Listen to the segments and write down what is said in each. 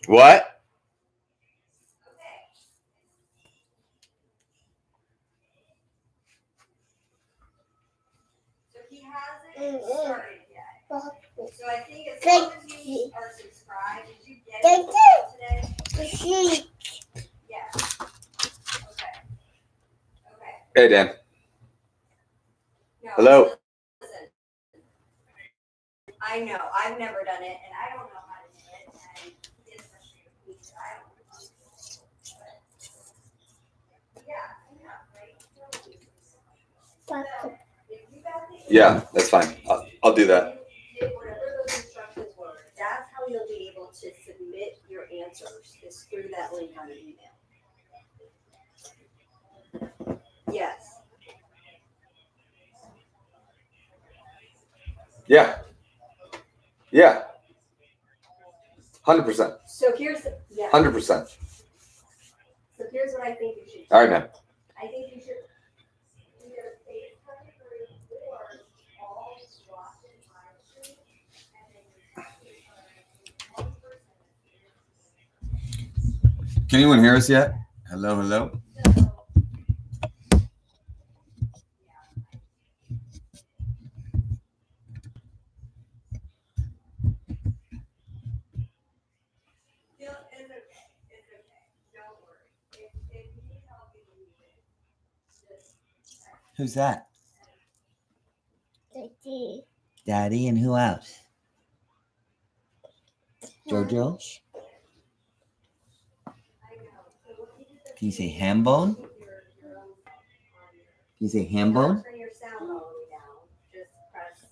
What? So he hasn't started yet. So I think as long as you are subscribed, did you get it today? Yeah. Okay. Hey, Dan. No, Hello. Listen. I know. I've never done it, and I don't know how to do it. And it's frustrating me because I don't know how to do it. Yeah, right? So, if you got the Yeah, that's fine. I'll do that. whatever those instructions were, that's how you'll be able to submit your answers, is through that link on the email. Yes. Yeah. 100%. So here's 100%. So here's what I think you should do. All right, man. I think you should either FaceTime through or all watch it live stream, and then you're one person. Can anyone hear us yet? Hello, hello. Who's that? Daddy, and who else? Jojo? Can you say Hambone? Can you say Hambone? Turn your sound all the way down. Just press.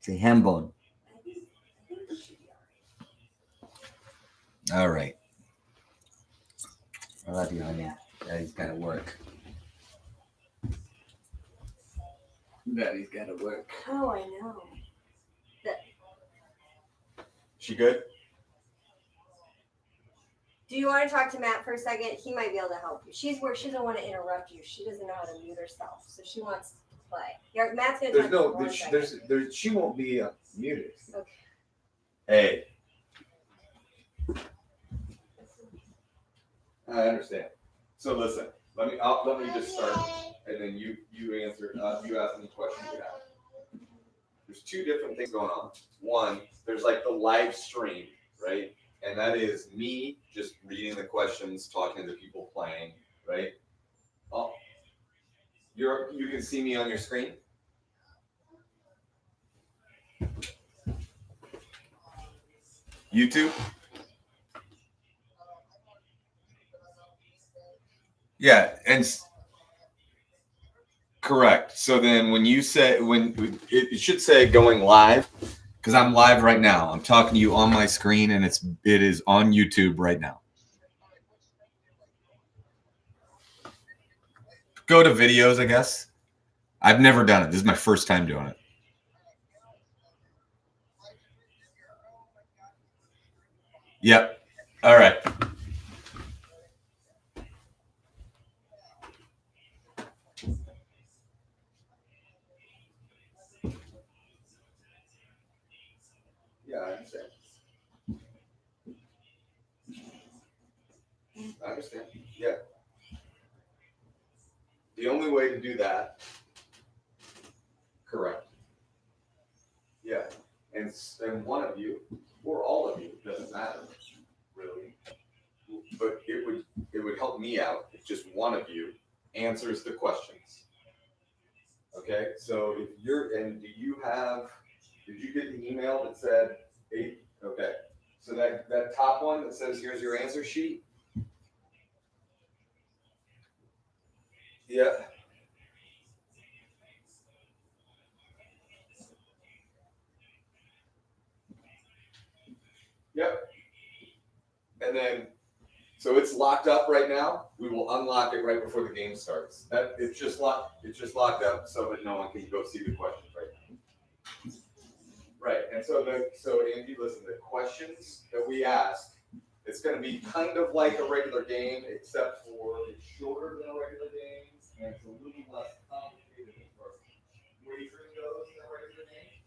Say Hambone. All right. I love you, honey. Daddy's got to work. Daddy's got to work. Oh, I know. She good? Do you want to talk to Matt for a second? He might be able to help you. She doesn't want to interrupt you. She doesn't know how to mute herself, so she wants to play. Matt's gonna. She won't be muted. Okay. Hey. I understand. So listen, let me just start, and then you answer. You ask any questions you have. There's two different things going on. One, there's like the live stream, right? And that is me just reading the questions, talking to people playing, right? Oh, you can see me on your screen. YouTube. Yeah, and correct. So then when you say it should say going live, because I'm live right now. I'm talking to you on my screen, and it is on YouTube right now. Go to videos, I guess. I've never done it. This is my first time doing it. Yep. All right. Yeah, I understand. I understand. Yeah. The only way to do that, correct. Yeah. And one of you, or all of you, doesn't matter, really. But it would help me out if just one of you answers the questions. Okay, so if did you get the email that said 8? Okay, so that top one that says here's your answer sheet. Yeah. Yep. And then, so it's locked up right now. We will unlock it right before the game starts. It's just locked up so that no one can go see the questions right now. Right, and so Andy, listen, the questions that we ask, it's going to be kind of like a regular game, except for it's shorter than a regular game, and it's a little less complicated as far as wagering goes than a regular game.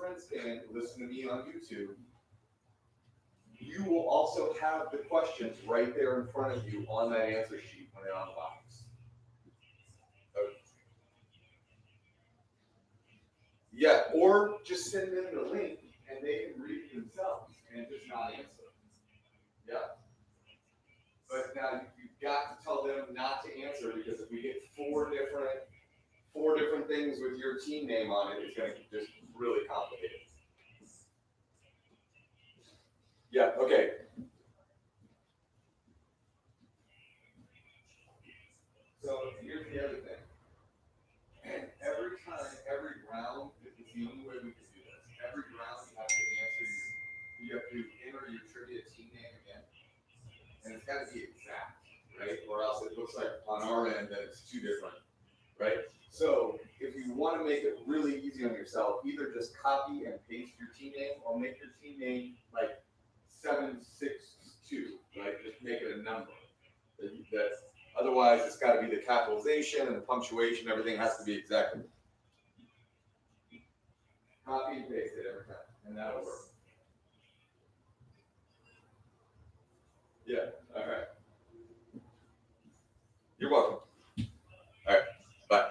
friends can listen to me on YouTube, you will also have the questions right there in front of you on that answer sheet when they're on the box. Okay. Yeah, or just send them the link and they can read it themselves and just not answer. Yeah. But now you've got to tell them not to answer, because if we get four different things with your team name on it, it's going to get just really complicated. Yeah, okay. So here's the other thing. And every round, this is the only way we can do this. Every round you have to enter your trivia team name again. And it's got to be exact, right? Or else it looks like on our end that it's two different, right? So if you want to make it really easy on yourself, either just copy and paste your team name, or make your team name like 762, right? Just make it a number. Otherwise, it's got to be the capitalization and the punctuation. Everything has to be exactly. Copy and paste it every time, and that'll work. Yeah. All right. You're welcome. All right. Bye.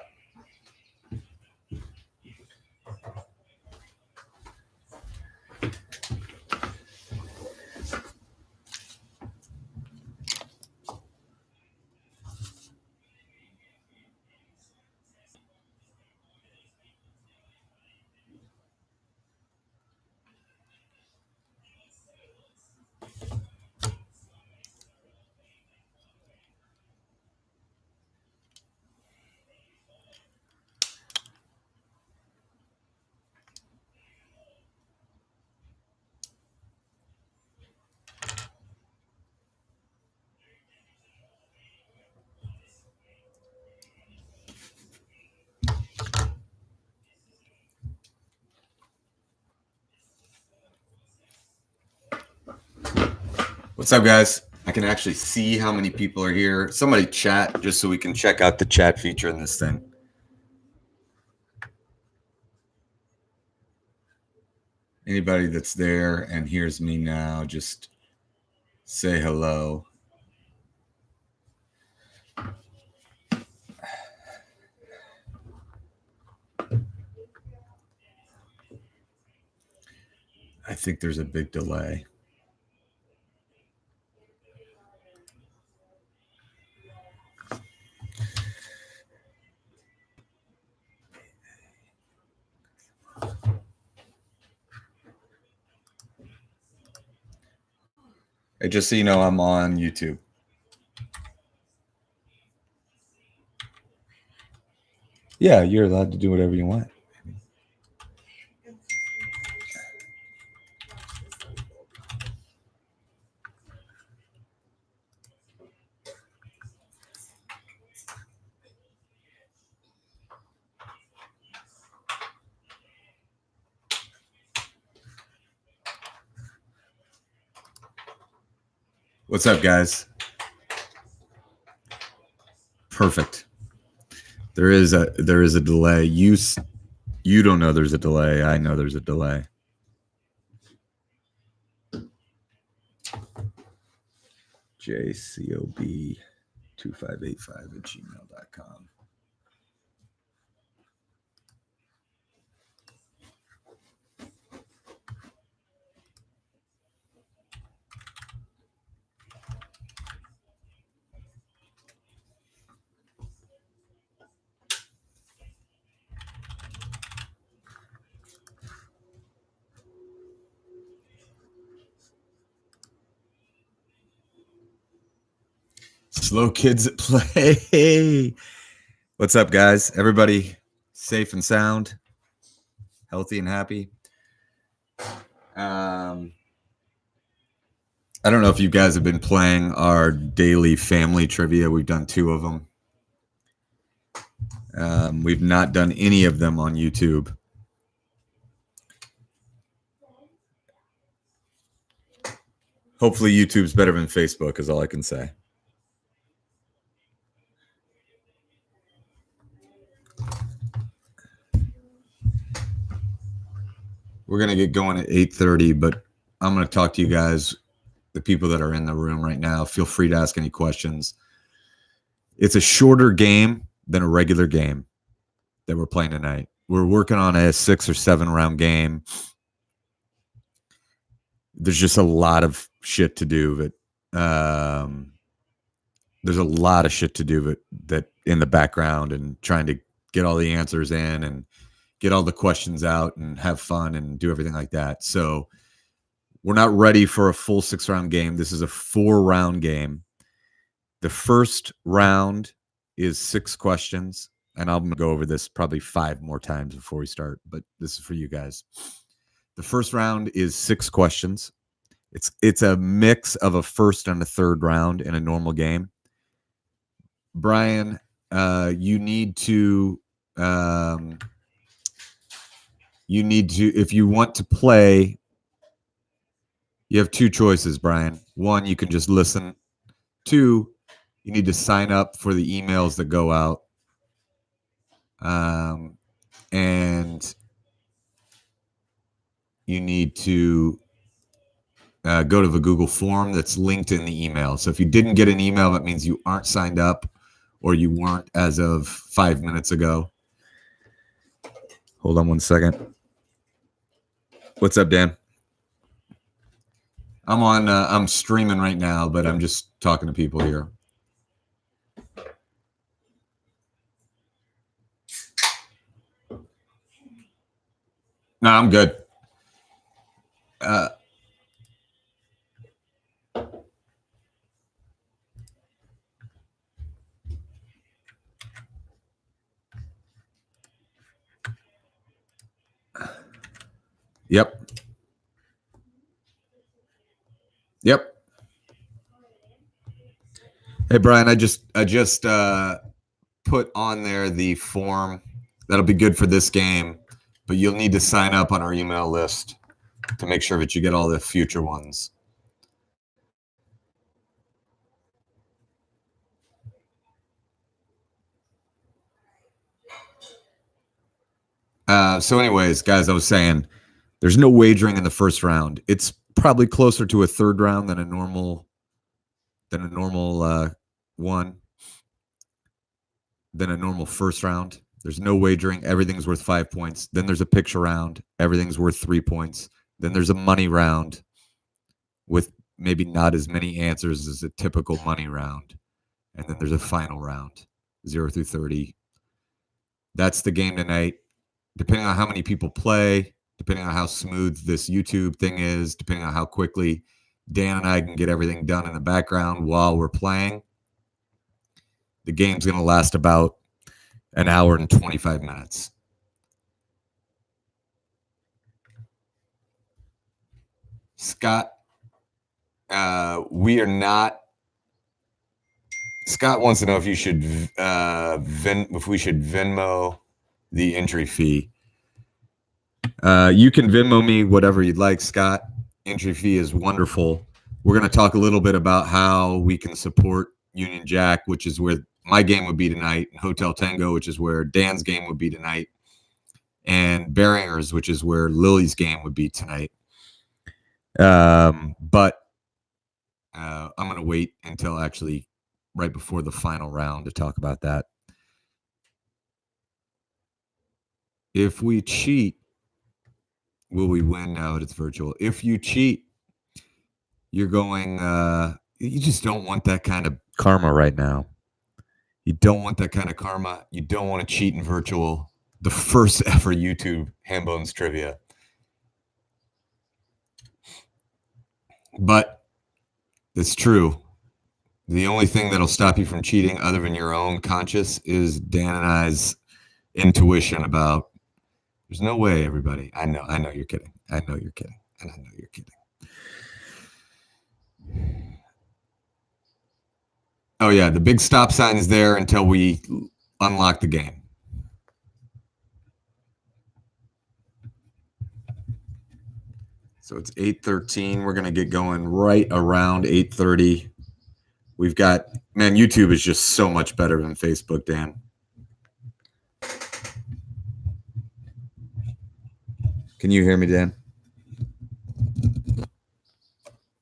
What's up, guys? I can actually see how many people are here. Somebody chat just so we can check out the chat feature in this thing. Anybody that's there and hears me now, just say hello. I think there's a big delay. Hey, just so you know, I'm on YouTube. Yeah, you're allowed to do whatever you want. What's up, guys? Perfect. There is a delay. You don't know there's a delay. I know there's a delay. jcob2585@gmail.com. Slow kids at play. What's up, guys? Everybody safe and sound, healthy and happy. I don't know if you guys have been playing our daily family trivia. We've done 2 of them. We've not done any of them on YouTube. Hopefully YouTube's better than Facebook is all I can say. We're going to get going at 8:30, but I'm going to talk to you guys, the people that are in the room right now. Feel free to ask any questions. It's a shorter game than a regular game that we're playing tonight. We're working on a 6 or 7 round game. There's just a lot of shit to do. There's a lot of shit to do that in the background, and trying to get all the answers in and get all the questions out and have fun and do everything like that. So we're not ready for a full 6 round game. This is a 4 round game. The first round is 6 questions, and I'm going to go over this probably 5 more times before we start, but this is for you guys. The first round is 6 questions. It's a mix of a first and a third round in a normal game. Brian, you need to, if you want to play, you have 2 choices, Brian. 1, you can just listen. 2, you need to sign up for the emails that go out. And you need to go to the Google form that's linked in the email. So if you didn't get an email, that means you aren't signed up, or you weren't as of 5 minutes ago. Hold on 1 second. What's up, Dan? I'm streaming right now, but I'm just talking to people here. No, I'm good. Yep. Hey, Brian, I just put on there the form that'll be good for this game, but you'll need to sign up on our email list to make sure that you get all the future ones. So anyways, guys, I was saying there's no wagering in the first round. It's probably closer to a third round than a normal first round. There's no wagering. Everything's worth 5 points. Then there's a picture round. Everything's worth 3 points. Then there's a money round with maybe not as many answers as a typical money round. And then there's a final round, 0 through 30. That's the game tonight. Depending on how many people play, depending on how smooth this YouTube thing is, depending on how quickly Dan and I can get everything done in the background while we're playing, the game's going to last about an hour and 25 minutes. Scott, we are not. Scott wants to know if you should if we should Venmo the entry fee. You can Venmo me whatever you'd like, Scott. Entry fee is wonderful. We're going to talk a little bit about how we can support Union Jack, which is where my game would be tonight, and Hotel Tango, which is where Dan's game would be tonight, and Beringers, which is where Lily's game would be tonight. But I'm going to wait until actually right before the final round to talk about that. If we cheat, will we win now that it's virtual? If you cheat, you're going, you just don't want that kind of karma right now. You don't want that kind of karma. You don't want to cheat in virtual. The first ever YouTube Hambone's trivia. But it's true. The only thing that'll stop you from cheating other than your own conscience is Dan and I's intuition about there's no way, everybody. I know you're kidding. I know you're kidding. And I know you're kidding. Oh, yeah. The big stop sign is there until we unlock the game. So it's 8:13. We're going to get going right around 8:30. We've got, man, YouTube is just so much better than Facebook, Dan. Can you hear me, Dan?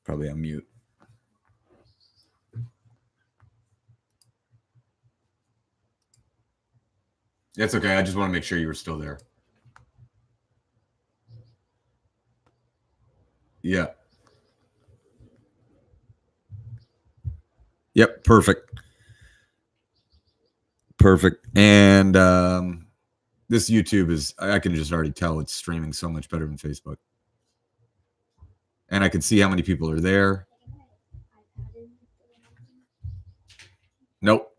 Probably on mute. It's okay. I just want to make sure you were still there. Yeah. Yep. Perfect. Perfect. And this YouTube is, I can just already tell it's streaming so much better than Facebook. And I can see how many people are there. Nope.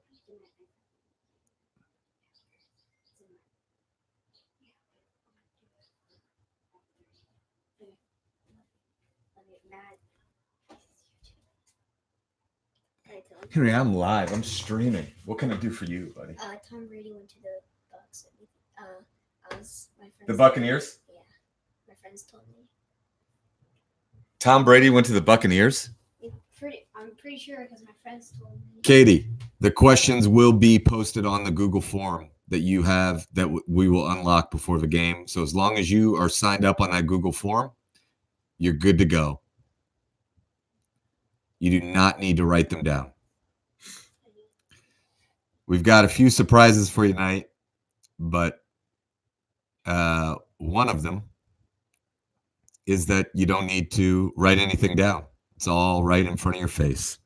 Henry, I'm live. I'm streaming. What can I do for you, buddy? Tom Brady went to the Bucks. My friends The Buccaneers? Yeah, my friends told me. Tom Brady went to the Buccaneers? I'm pretty sure because my friends told me. Katie, the questions will be posted on the Google form that you have that we will unlock before the game. So as long as you are signed up on that Google form, you're good to go. You do not need to write them down. We've got a few surprises for you tonight, but one of them is that you don't need to write anything down. It's all right in front of your face.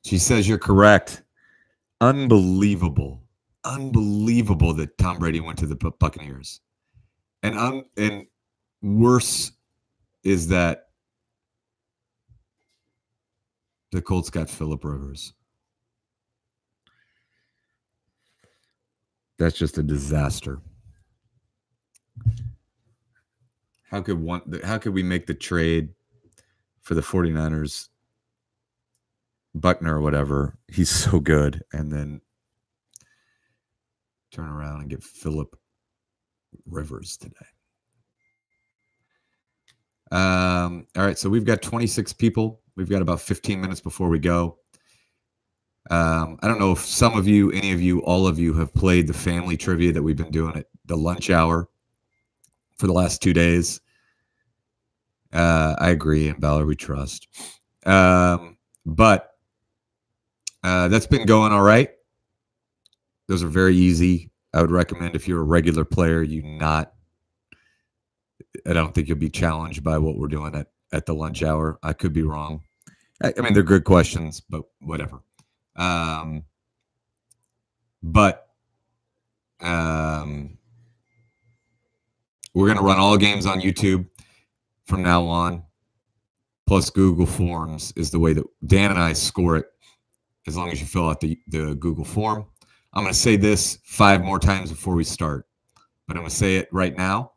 She says you're correct. Unbelievable. Unbelievable that Tom Brady went to the Buccaneers. And worse is that the Colts got Phillip Rivers. That's just a disaster. How could we make the trade for the 49ers? Buckner or whatever, he's so good, and then turn around and get Phillip Rivers today. All right, so we've got 26 people. We've got about 15 minutes before we go. I don't know if some of you, any of you, all of you have played the family trivia that we've been doing at the lunch hour for the last 2 days. I agree, and Valor, we trust. But that's been going all right. Those are very easy. I would recommend if you're a regular player, I don't think you'll be challenged by what we're doing at the lunch hour. I could be wrong. I mean, they're good questions, but whatever. We're going to run all games on YouTube from now on. Plus Google Forms is the way that Dan and I score it. As long as you fill out the Google form. I'm going to say this 5 more times before we start, but I'm going to say it right now.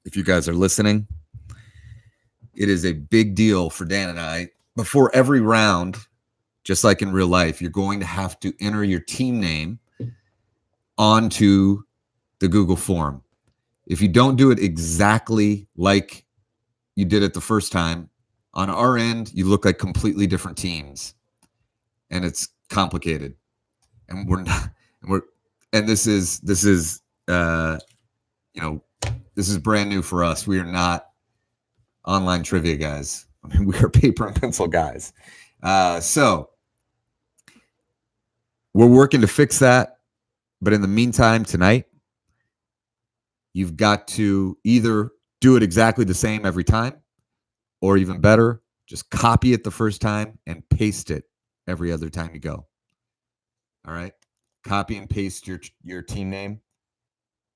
If you guys are listening, it is a big deal for Dan and I. Before every round, just like in real life, you're going to have to enter your team name onto the Google form. If you don't do it exactly like you did it the first time, on our end, you look like completely different teams. And it's complicated, and this is this is brand new for us. We are not online trivia guys. I mean, we are paper and pencil guys. So we're working to fix that. But in the meantime, tonight, you've got to either do it exactly the same every time, or even better, just copy it the first time and paste it every other time you go. All right. Copy and paste your team name.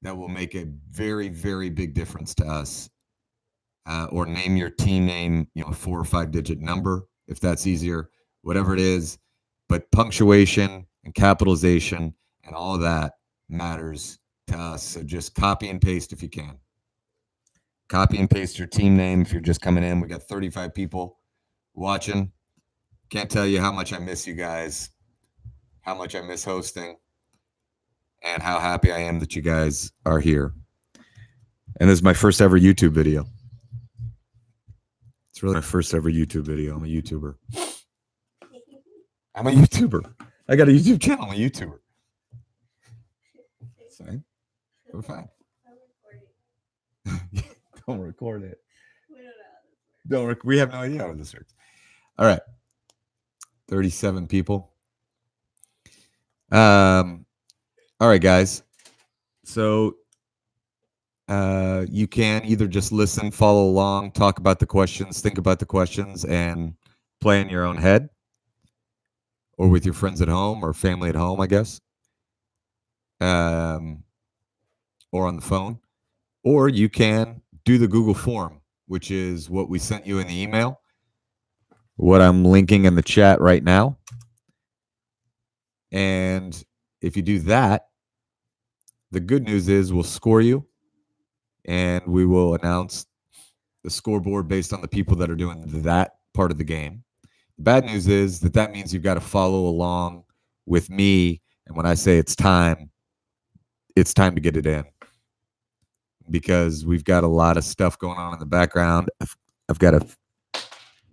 That will make a very, very big difference to us. Or name your team name, a 4 or 5 digit number, if that's easier, whatever it is. But punctuation and capitalization and all of that matters to us. So just copy and paste if you can. Copy and paste your team name if you're just coming in. We got 35 people watching. Can't tell you how much I miss you guys, how much I miss hosting, and how happy I am that you guys are here. And this is my first ever YouTube video. It's really my first ever YouTube video. I'm a YouTuber. I'm a YouTuber. I got a YouTube channel. I'm a YouTuber. Same. We're fine. Don't record it. We don't know how this works. We have no idea how this works. All right. 37 people. All right, guys. So you can either just listen, follow along, talk about the questions, think about the questions, and play in your own head, or with your friends at home or family at home, I guess, or on the phone. Or you can do the Google form, which is what we sent you in the email, what I'm linking in the chat right now. And if you do that, the good news is we'll score you, and we will announce the scoreboard based on the people that are doing that part of the game. The bad news is that means you've got to follow along with me. And when I say it's time to get it in, because we've got a lot of stuff going on in the background. I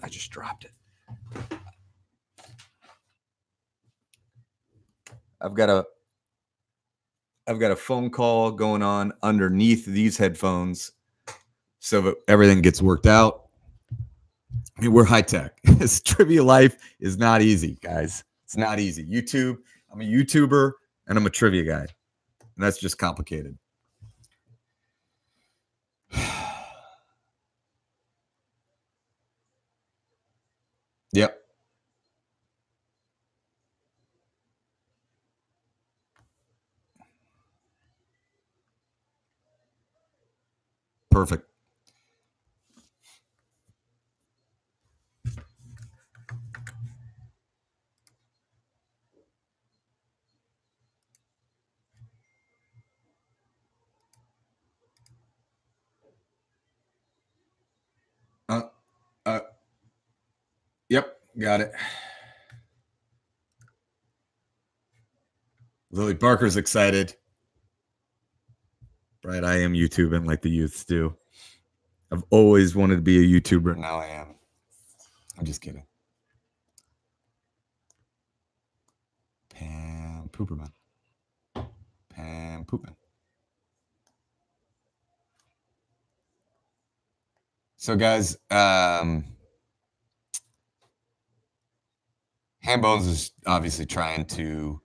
just dropped it. I've got a phone call going on underneath these headphones so that everything gets worked out. I mean, we're high tech. This trivia life is not easy, guys. It's not easy. YouTube, I'm a YouTuber and I'm a trivia guy. And that's just complicated. Yep. Perfect. Yep, got it. Lily Barker's excited. Right, I am YouTubing like the youths do. I've always wanted to be a YouTuber, and now I am. I'm just kidding. Pam Pooperman. Pam Poopman. So, guys, Hambones is obviously trying to,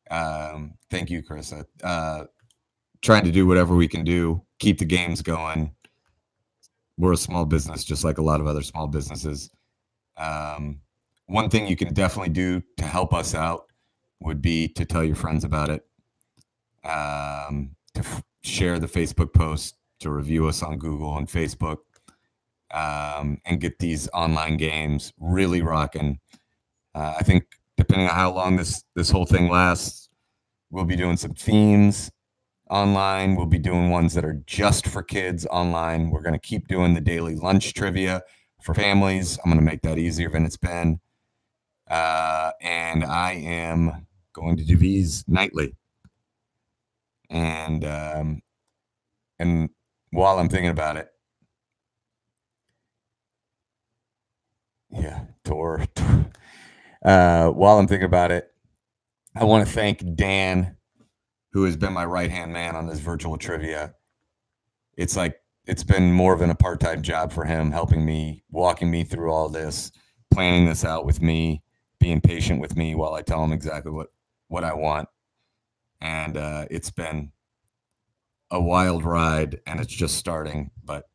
thank you, Carissa, trying to do whatever we can do, keep the games going. We're a small business, just like a lot of other small businesses. One thing you can definitely do to help us out would be to tell your friends about it, to share the Facebook post, to review us on Google and Facebook, and get these online games really rocking. I think depending on how long this whole thing lasts, we'll be doing some themes online. We'll be doing ones that are just for kids online. We're going to keep doing the daily lunch trivia for families. I'm going to make that easier than it's been. And I am going to do these nightly. And while I'm thinking about it, while I'm thinking about it, I want to thank Dan, who has been my right-hand man on this virtual trivia. It's been more of a part-time job for him, helping me, walking me through all this, planning this out with me, being patient with me while I tell him exactly what I want. And it's been a wild ride, and it's just starting. But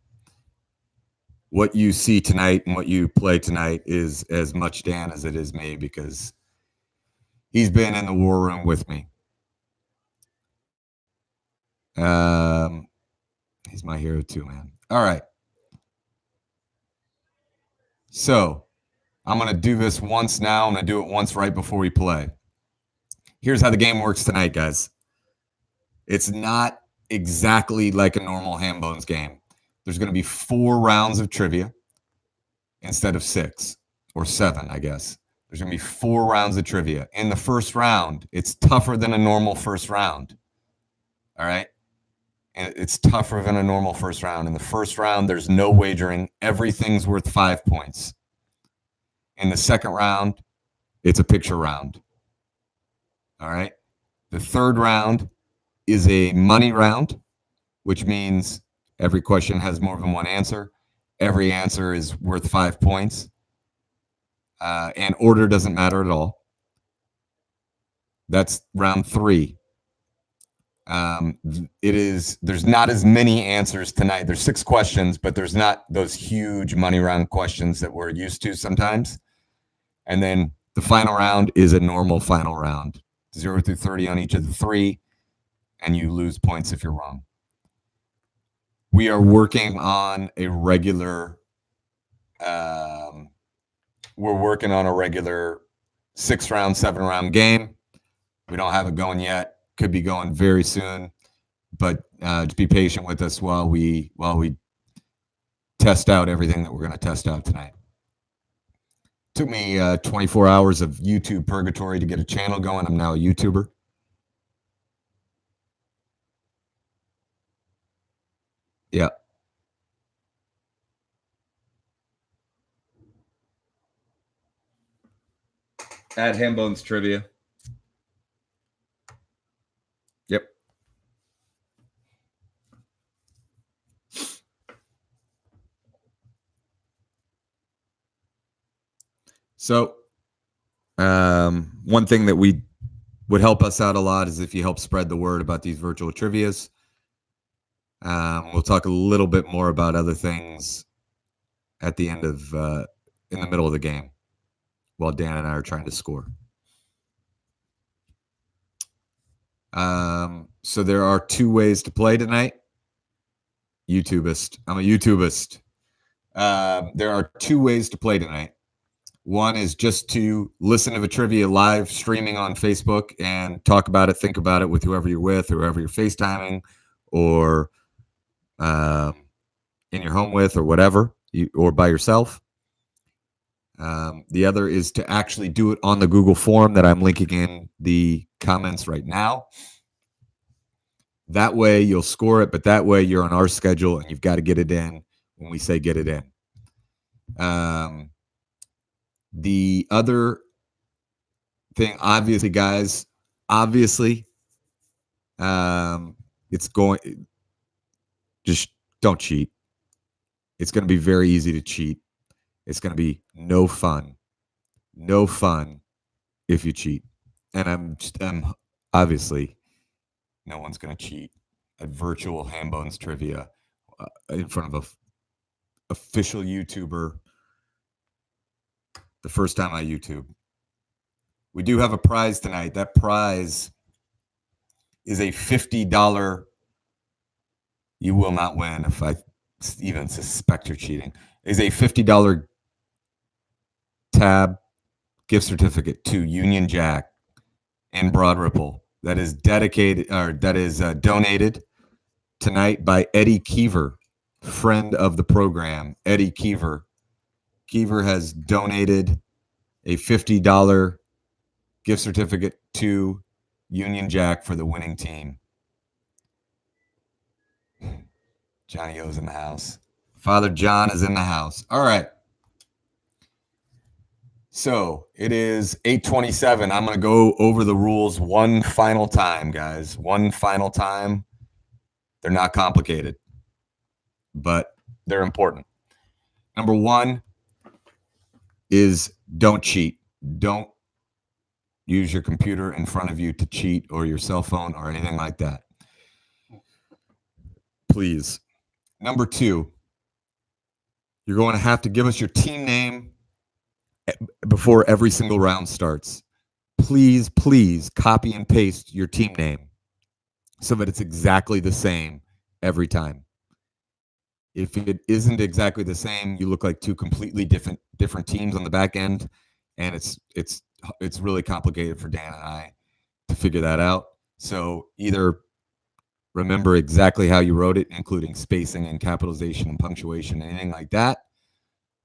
what you see tonight and what you play tonight is as much Dan as it is me, because he's been in the war room with me. He's my hero too, man. All right. So I'm going to do this once now. I'm going to do it once right before we play. Here's how the game works tonight, guys. It's not exactly like a normal Hambones game. There's going to be 4 rounds of trivia instead of 6 or 7, I guess. There's going to be 4 rounds of trivia. In the first round, it's tougher than a normal first round. All right? And it's tougher than a normal first round. In the first round, there's no wagering. Everything's worth 5 points. In the second round, It's a picture round. All right. The third round is a money round, which means every question has more than one answer. Every answer is worth 5 points. And order doesn't matter at all. That's round 3. There's not as many answers tonight. There's 6 questions, but there's not those huge money round questions that we're used to sometimes. And then the final round is a normal final round, 0 through 30 on each of the 3, and you lose points if you're wrong. We are working on a regular, we're working on a regular 6-round, 7-round game. We don't have it going yet. Could be going very soon, but just be patient with us while we test out everything that we're going to test out tonight. Took me 24 hours of YouTube purgatory to get a channel going. I'm now a YouTuber. Yeah. At Hambone's Trivia. Yep. So, one thing that would help us out a lot is if you help spread the word about these virtual trivias. We'll talk a little bit more about other things at the end of, in the middle of the game, while Dan and I are trying to score. So there are 2 ways to play tonight. YouTubist. I'm a YouTubist. There are 2 ways to play tonight. One is just to listen to the trivia live streaming on Facebook and talk about it, think about it with whoever you're with, whoever you're FaceTiming, or in your home with, or whatever, or by yourself. The other is to actually do it on the Google form that I'm linking in the comments right now. That way you'll score it, but that way you're on our schedule and you've got to get it in when we say get it in. The other thing, obviously, guys, it's going, just don't cheat. It's going to be very easy to cheat. It's going to be no fun if you cheat. And I'm obviously, no one's going to cheat at virtual Hambone's Trivia in front of a official YouTuber. The first time I YouTube. We do have a prize tonight. That prize is a $50. You will not win if I even suspect you're cheating. Is a $50 tab gift certificate to Union Jack in Broad Ripple that is donated tonight by Eddie Keever, friend of the program. Eddie Keever. Keever has donated a $50 gift certificate to Union Jack for the winning team. Johnny O's in the house. Father John is in the house. All right. So it is 8:27. I'm going to go over the rules one final time, guys. One final time. They're not complicated, but they're important. Number 1 is don't cheat. Don't use your computer in front of you to cheat, or your cell phone or anything like that. Please. Number 2, you're going to have to give us your team name before every single round starts. Please copy and paste your team name so that it's exactly the same every time. If it isn't exactly the same, you look like 2 completely different teams on the back end, and it's really complicated for Dan and I to figure that out. So either remember exactly how you wrote it, including spacing and capitalization and punctuation, anything like that,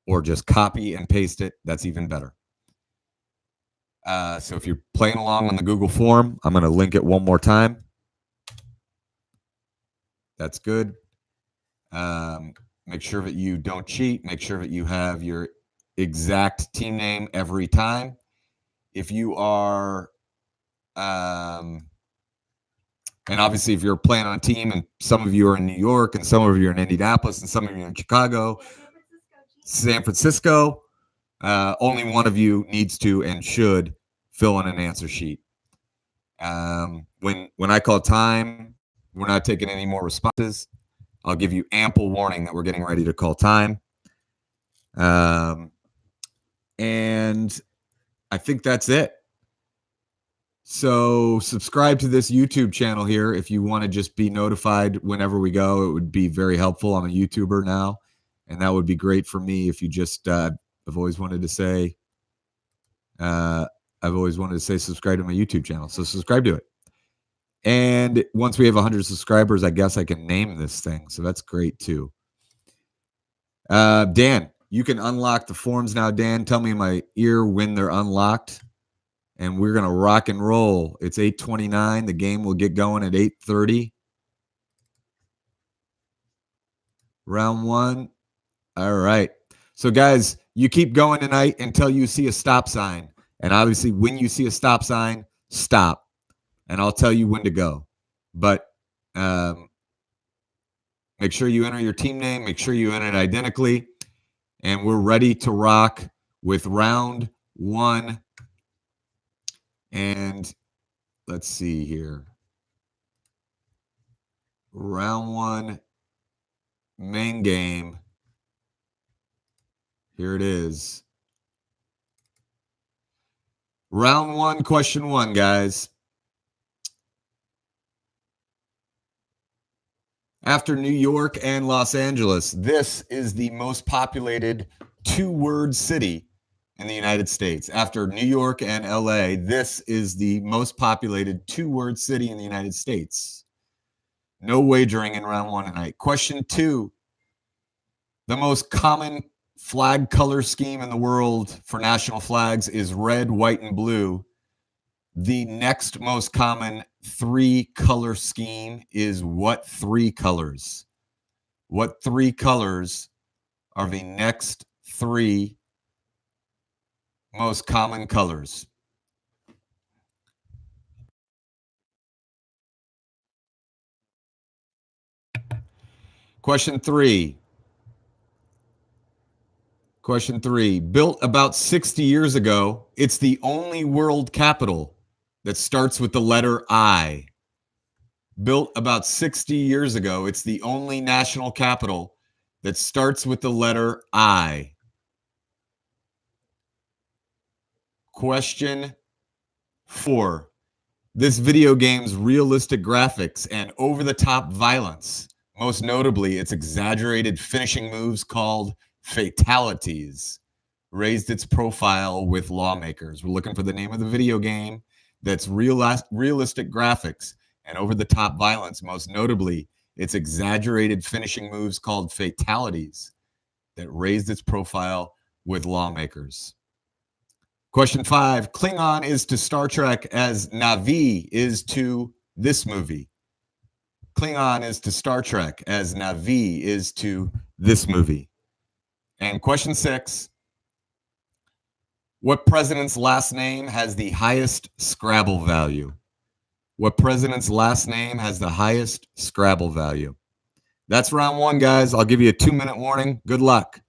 or just copy and paste it. That's even better. So if you're playing along on the Google form, I'm going to link it one more time. That's good. Make sure that you don't cheat. Make sure that you have your exact team name every time. if you are, and obviously if you're playing on a team and some of you are in New York and some of you are in Indianapolis and some of you are in Chicago, San Francisco, only one of you needs to and should fill in an answer sheet. When I call time, we're not taking any more responses. I'll give you ample warning that we're getting ready to call time. And I think that's it. So subscribe to this YouTube channel here if you want to just be notified whenever we go. It would be very helpful. I'm a YouTuber now, and that would be great for me if you just I've always wanted to say subscribe to my YouTube channel. So subscribe to it. And once we have 100 subscribers, I guess I can name this thing. So that's great too. Dan, you can unlock the forms now. Dan, tell me in my ear when they're unlocked. And we're going to rock and roll. It's 8:29. The game will get going at 8:30. Round one. All right. So, guys, you keep going tonight until you see a stop sign. And obviously, when you see a stop sign, stop. And I'll tell you when to go. But make sure you enter your team name. Make sure you enter it identically. And we're ready to rock with round one. And let's see here. Round one, main game. Here it is. Round one, question one, guys. After New York and Los Angeles, this is the most populated two-word city in the United States. After New York and LA, this is the most populated two-word city in the United States. No wagering in round one tonight. Question two. The most common flag color scheme in the world for national flags is red, white, and blue. The next most common three-color scheme is what three colors? What three colors are the next three most common colors? Question three. Question three. Built about 60 years ago, it's the only world capital that starts with the letter I. Built about 60 years ago, it's the only national capital that starts with the letter I. Question four. This video game's realistic graphics and over-the-top violence, most notably its exaggerated finishing moves called fatalities, raised its profile with lawmakers. We're looking for the name of the video game that's realistic graphics and over-the-top violence, most notably its exaggerated finishing moves called fatalities that raised its profile with lawmakers. Question five, Klingon is to Star Trek as Na'vi is to this movie. Klingon is to Star Trek as Na'vi is to this movie. And question six, what president's last name has the highest Scrabble value? What president's last name has the highest Scrabble value? That's round one, guys. I'll give you a 2-minute warning. Good luck.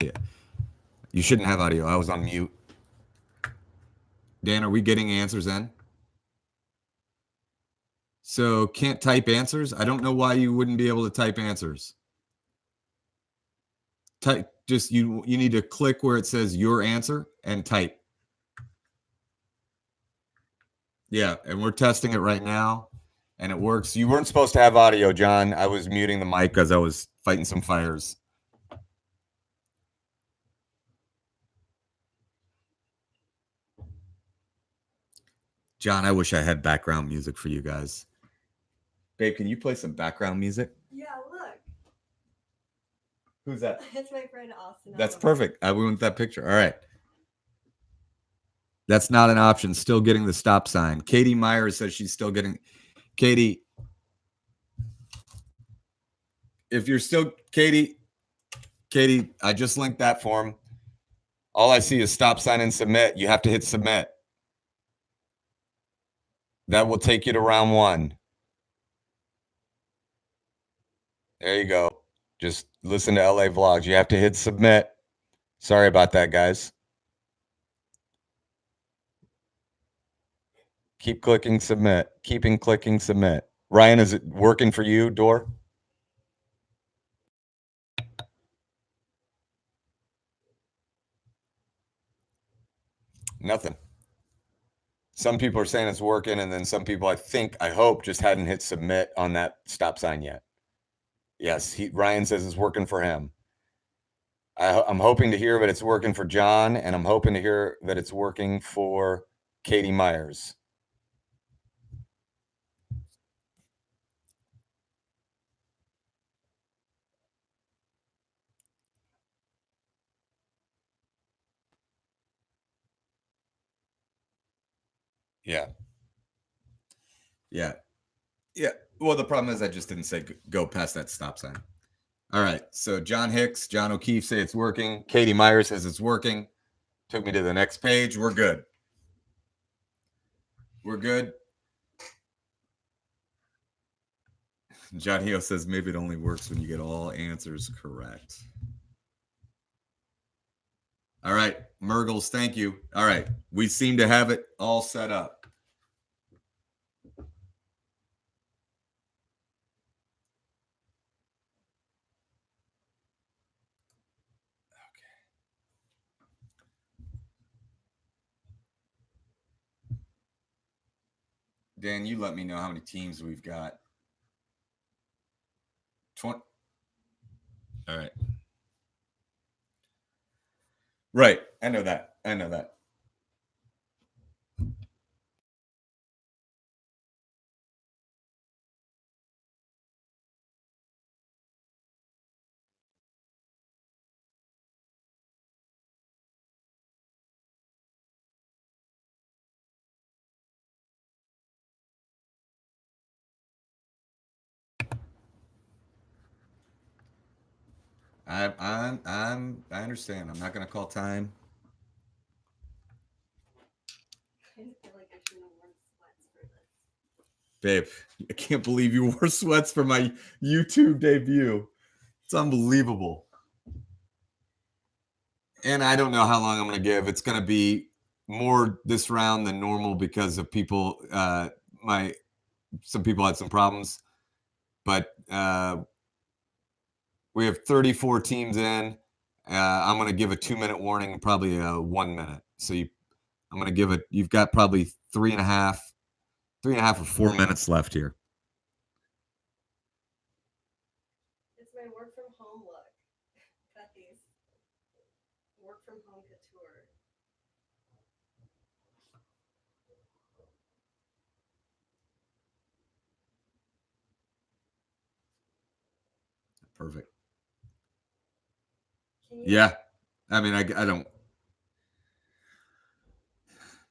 you. You shouldn't have audio. I was on mute. Dan, are we getting answers in? So can't type answers? I don't know why you wouldn't be able to type answers. Type just you need to click where it says your answer and type. Yeah, and we're testing it right now and it works. You weren't supposed to have audio, John. I was muting the mic because I was fighting some fires. John, I wish I had background music for you guys. Babe, can you play some background music? Yeah, look. Who's that? It's my friend Austin. That's perfect. I want that picture. All right. That's not an option. Still getting the stop sign. Katie Myers says she's still getting. Katie, if you're still Katie, I just linked that form. All I see is stop sign and submit. You have to hit submit. That will take you to round 1. There you go. Just listen to LA Vlogs. You have to hit submit. Sorry about that, guys. Keep clicking submit. Keeping clicking submit. Ryan, is it working for you, Door? Nothing. Some people are saying it's working, and then some people, I hope, just hadn't hit submit on that stop sign yet. Yes, Ryan says it's working for him. I'm hoping to hear that it's working for John, and I'm hoping to hear that it's working for Katie Myers. Yeah. Well, the problem is I just didn't say go past that stop sign. All right. So John Hicks, John O'Keefe say it's working. Katie Myers says it's working. Took me to the next page. We're good. We're good. John Heo says maybe it only works when you get all answers correct. All right. Mergles, thank you. All right. We seem to have it all set up. Dan, you let me know how many teams we've got. 20. All right. Right. I know that. I understand. I'm not going to call time. I feel like I should have worn sweats for this. Babe, I can't believe you wore sweats for my YouTube debut. It's unbelievable. And I don't know how long I'm going to give. It's going to be more this round than normal because of people. Some people had some problems, but we have 34 teams in. I'm going to give a 2-minute warning and probably 1 minute. So I'm going to give it. You've got probably 3.5 or 4 minutes left here. It's my work from home look. Got these work from home couture. Perfect. Yeah. I mean, I don't.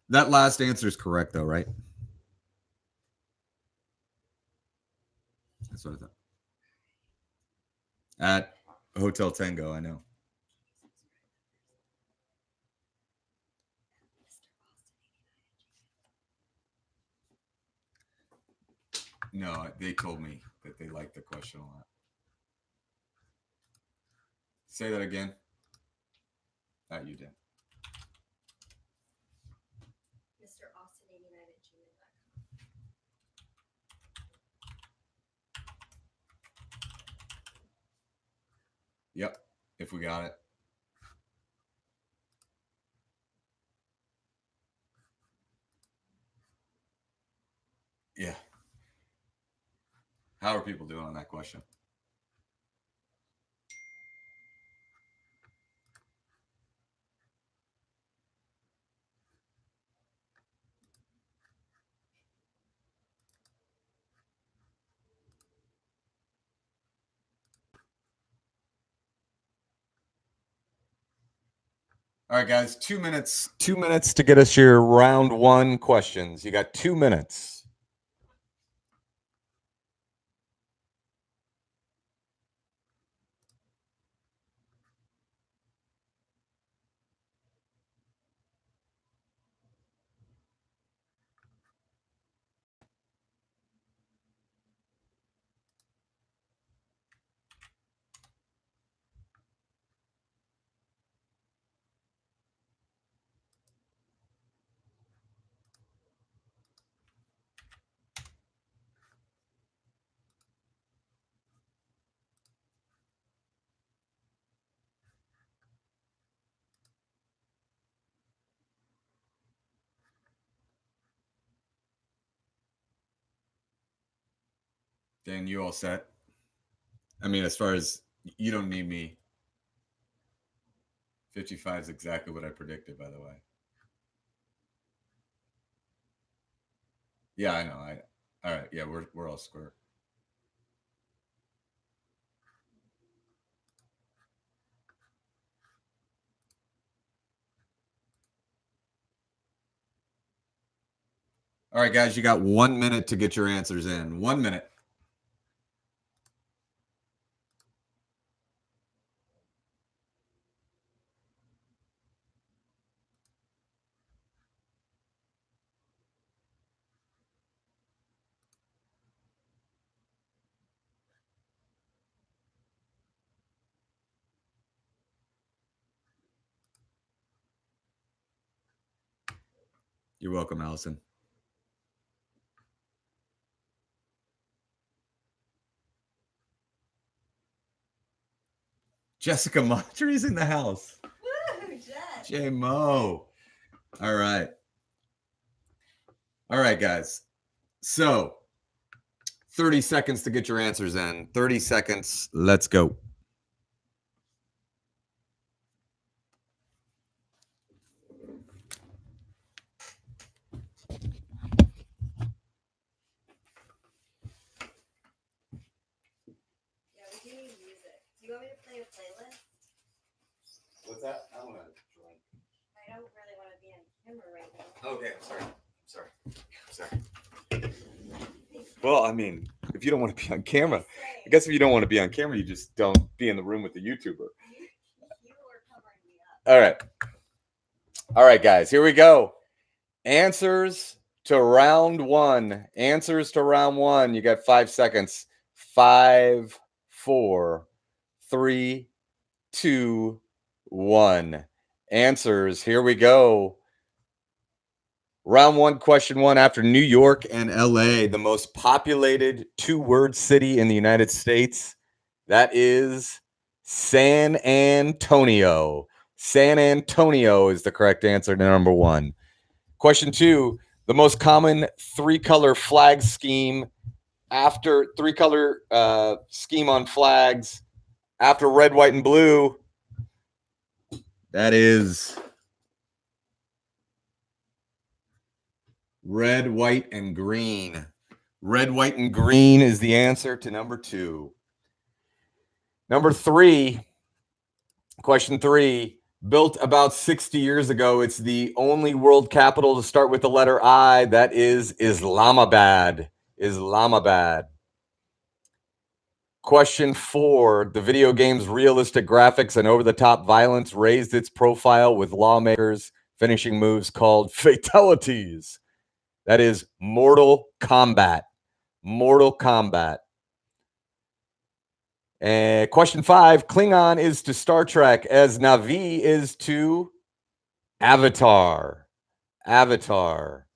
That last answer is correct, though, right? That's what I thought. At Hotel Tango, I know. No, they told me that they liked the question a lot. Say that again. You did. Mr. Austin89@gmail.com. Yep, if we got it. Yeah. How are people doing on that question? All right, guys, 2 minutes. 2 minutes to get us your round one questions. You got 2 minutes. Dan, you all set? I mean, as far as you don't need me. 55 is exactly what I predicted, by the way. Yeah, I know. All right. Yeah, we're all square. All right, guys, you got 1 minute to get your answers in. 1 minute. You're welcome, Allison. Jessica Montrese in the house. Woo, Jess. J-Mo. All right. All right, guys. So 30 seconds to get your answers in. 30 seconds. Let's go. Yeah, we do need music. Do you want me to play a playlist? What's that? I want to drink. I don't really want to be on camera right now. Okay, I'm sorry. Well, I mean, if you don't want to be on camera, I guess if you don't want to be on camera, you just don't be in the room with the YouTuber. You are covering me up. All right. All right, guys, here we go. Answers to round one. Answers to round one. You got 5 seconds. 5, 4, 3, 2, 1. Answers. Here we go. Round one, question one. After New York and LA, the most populated two-word city in the United States, that is San Antonio. San Antonio is the correct answer to number one. Question two, the most common three-color flag scheme after three-color scheme on flags after red, white, and blue, that is red, white, and green. Red, white, and green is the answer to number two. Number three, question three, built about 60 years ago. It's the only world capital to start with the letter I. That is Islamabad. Islamabad. Question four, the video game's realistic graphics and over-the-top violence raised its profile with lawmakers finishing moves called fatalities. That is Mortal Kombat. Mortal Kombat. And question 5, Klingon is to Star Trek as Na'vi is to Avatar. Avatar.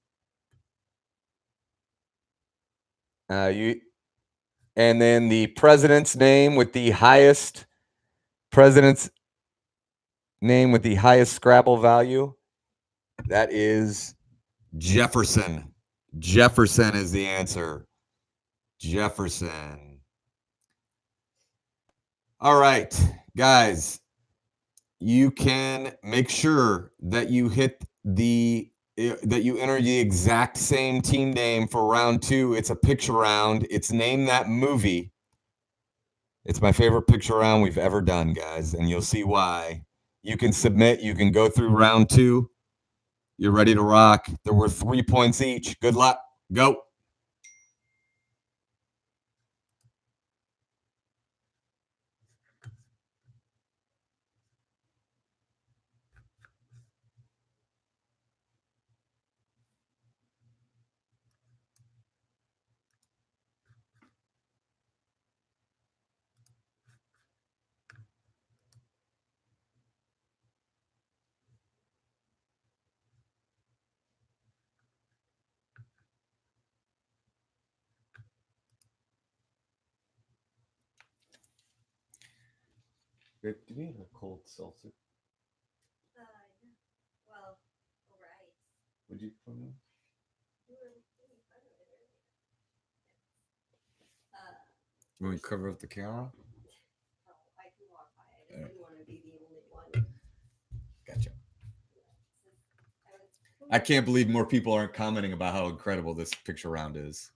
And then the president's name with the highest Scrabble value. That is Jefferson. Jefferson is the answer. Jefferson. All right, guys. You can make sure that you enter the exact same team name for round 2. It's a picture round. It's Name That Movie. It's my favorite picture round we've ever done, guys, and you'll see why. You can submit. You can go through round 2. You're ready to rock. There were 3 points each. Good luck. Go. Do we have a cold seltzer? Yeah. Well, over ice. Would you put in? You were making fun of it earlier. When we cover up the camera? Oh, I can walk by. I just didn't want to be the only one. Gotcha. I can't believe more people aren't commenting about how incredible this picture round is.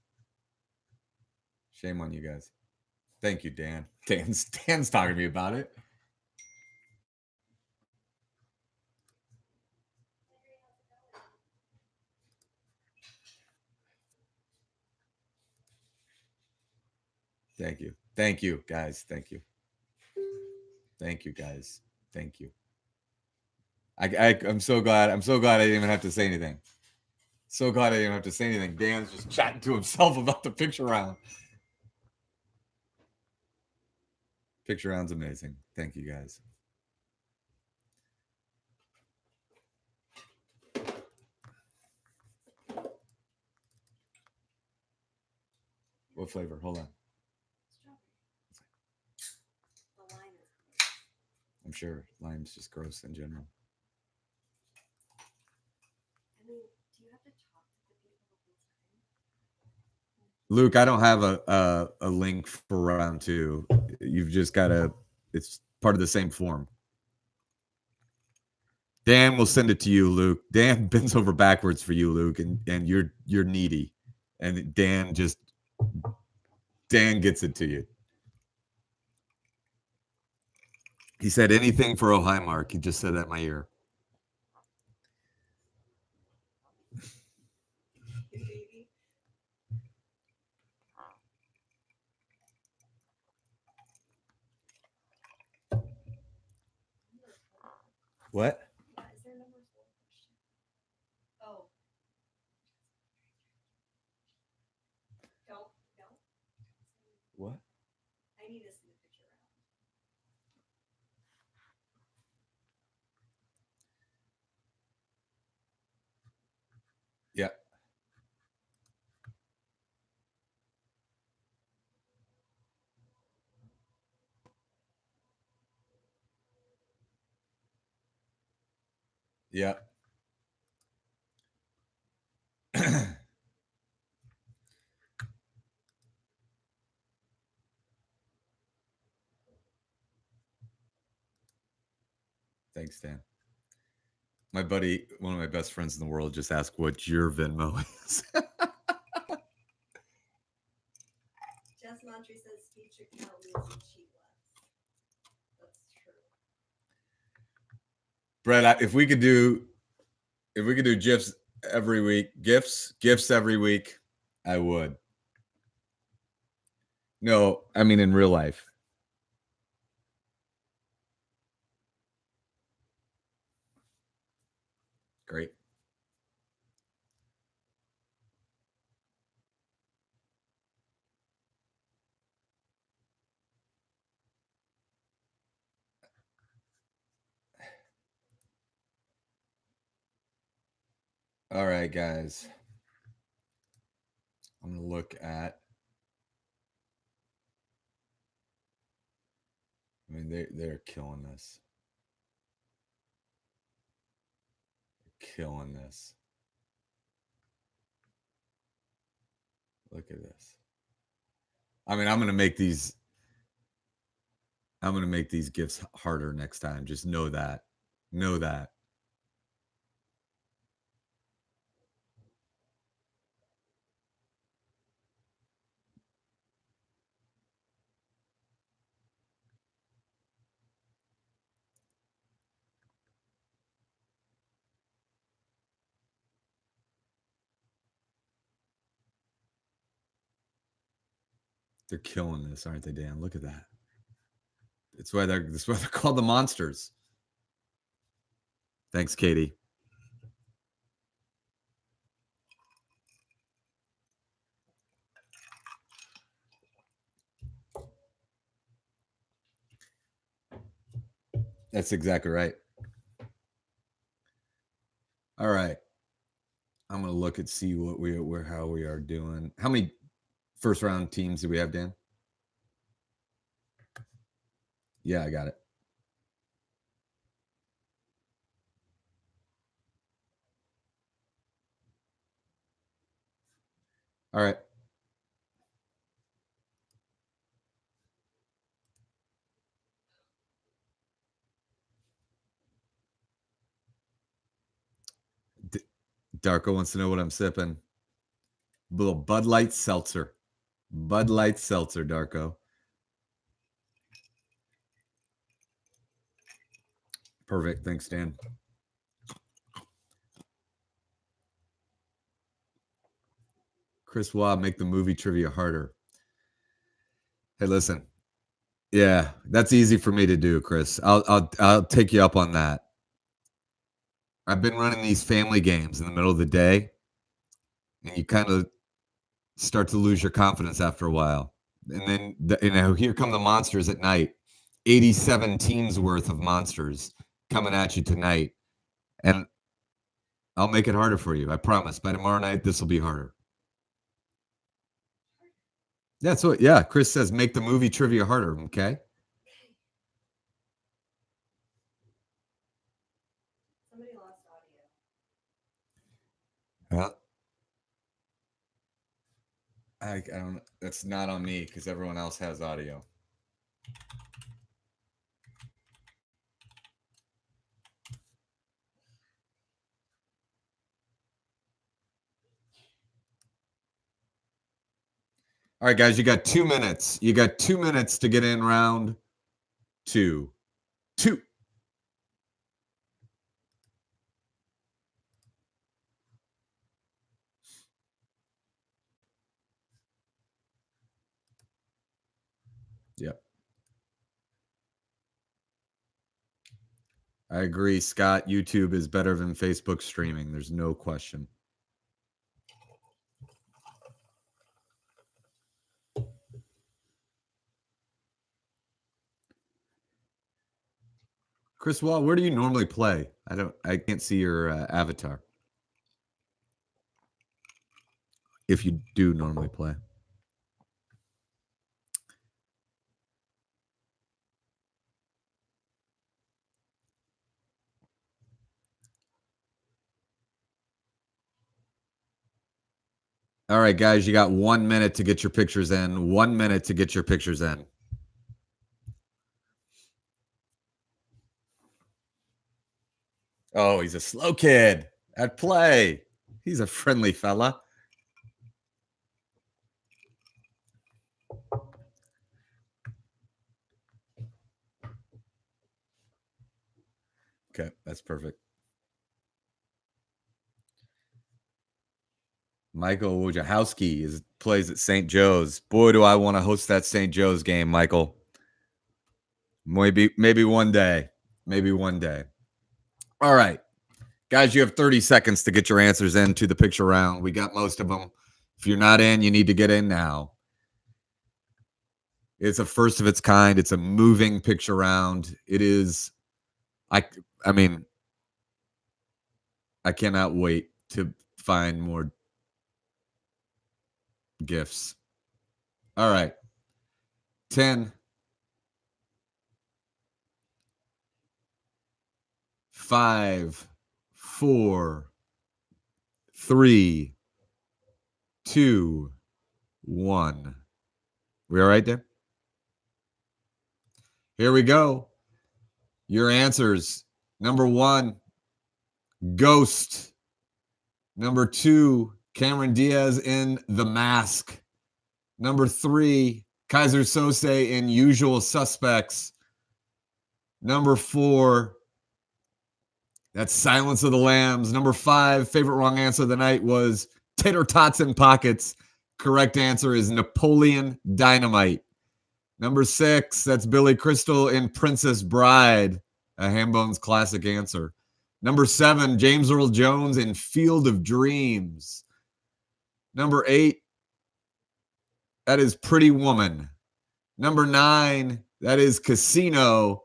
Shame on you guys. Thank you, Dan. Dan's talking to me about it. Thank you. Thank you, guys. Thank you. Thank you, guys. Thank you. I'm so glad. I'm so glad I didn't even have to say anything. So glad I didn't have to say anything. Dan's just chatting to himself about the picture round. Picture round's amazing. Thank you, guys. What flavor? Hold on. Strawberry. The lime is gross. I'm sure lime's just gross in general. I mean, do you have to talk to the people the whole time? Luke, I don't have a link for round 2. You've just got to. It's part of the same form. Dan will send it to you, Luke. Dan bends over backwards for you, Luke, and you're needy, and Dan gets it to you. He said anything for Ohio Mark. He just said that in my ear. Baby. What? Yeah, is there a number 4 question? Oh. Don't. What? I need to see the picture round. Yeah. Yeah. Thanks, Dan. My buddy, one of my best friends in the world, just asked what your Venmo is. Jess Montry says speech account means she left. That's true. Brett, if we could do gifs every week, gifts every week, I would. No, I mean in real life. Great. All right, guys. I'm going to look at. I mean, they're killing this. Killing this. Look at this. I mean, I'm going to make these gifts harder next time. Just know that. Know that. They're killing this, aren't they, Dan? Look at that. That's why they're called the monsters. Thanks, Katie. That's exactly right. All right. I'm gonna look and see how we are doing. How many first round teams do we have, Dan? Yeah, I got it. All right. Darko wants to know what I'm sipping. A little Bud Light seltzer. Bud Light seltzer, Darko. Perfect. Thanks, Dan. Chris Waugh, make the movie trivia harder. Hey, listen. Yeah, that's easy for me to do, Chris. I'll take you up on that. I've been running these family games in the middle of the day, and you kind of start to lose your confidence after a while. And then here come the monsters at night. 87 teams worth of monsters coming at you tonight. And I'll make it harder for you. I promise. By tomorrow night, this will be harder. That's what, yeah. Chris says, make the movie trivia harder. Okay. Somebody lost audio. Well, I don't. That's not on me because everyone else has audio. All right, guys, you got 2 minutes. You got 2 minutes to get in round two. Yep. I agree, Scott. YouTube is better than Facebook streaming. There's no question. Chris Wall, where do you normally play? I can't see your avatar. If you do normally play. All right, guys, you got 1 minute to get your pictures in. 1 minute to get your pictures in. Oh, he's a slow kid at play. He's a friendly fella. Okay, that's perfect. Michael Wojciechowski plays at St. Joe's. Boy, do I want to host that St. Joe's game, Michael. Maybe one day. Maybe one day. All right. Guys, you have 30 seconds to get your answers into the picture round. We got most of them. If you're not in, you need to get in now. It's a first of its kind. It's a moving picture round. It is, I mean, I cannot wait to find more gifts. All right. 10, 5, 4, 3, 2, 1. We all right there? Here we go. Your answers. Number 1, Ghost. Number 2, Cameron Diaz in The Mask. Number 3, Kaiser Sose in Usual Suspects. Number 4, that's Silence of the Lambs. Number 5, favorite wrong answer of the night was Tater Tots in Pockets. Correct answer is Napoleon Dynamite. Number 6, that's Billy Crystal in Princess Bride, a Hambone's classic answer. Number 7, James Earl Jones in Field of Dreams. Number 8, that is Pretty Woman. Number 9, that is Casino.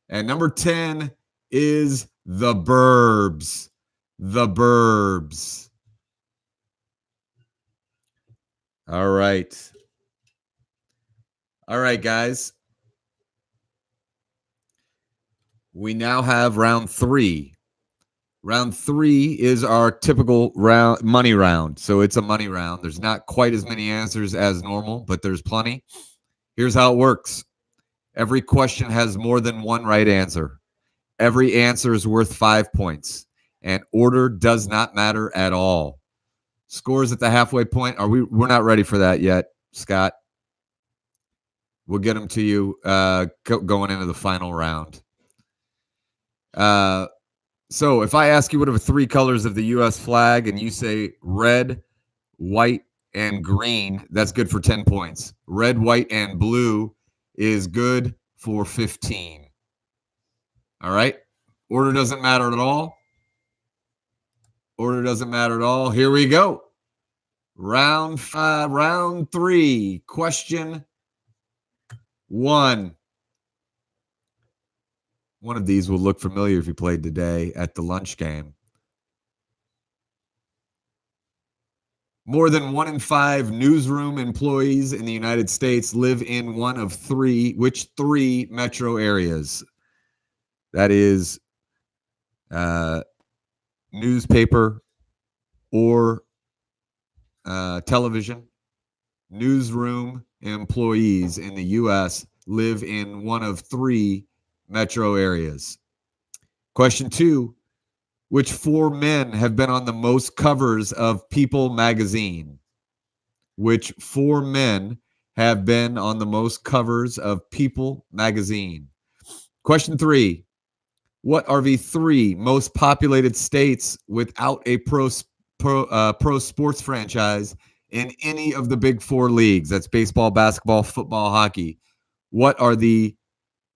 And number 10 is The Burbs. The Burbs. All right. All right, guys. We now have round 3. Round 3 is our typical round, money round. So it's a money round. There's not quite as many answers as normal, but there's plenty. Here's how it works. Every question has more than one right answer. Every answer is worth 5 points, and order does not matter at all. Scores at the halfway point. We're not ready for that yet, Scott. We'll get them to you going into the final round. So if I ask you what are the 3 colors of the U.S. flag and you say red, white, and green, that's good for 10 points. Red, white, and blue is good for 15. All right? Order doesn't matter at all. Order doesn't matter at all. Here we go. Round 3. Question 1. One of these will look familiar if you played today at the lunch game. More than 1 in 5 newsroom employees in the United States live in one of 3. Which 3 metro areas? That is newspaper or television. Newsroom employees in the U.S. live in one of 3 metro areas. Question 2. Which 4 men have been on the most covers of People magazine? Which 4 men have been on the most covers of People magazine? Question 3. What are the 3 most populated states without a pro sports franchise in any of the big 4 leagues? That's baseball, basketball, football, hockey. What are the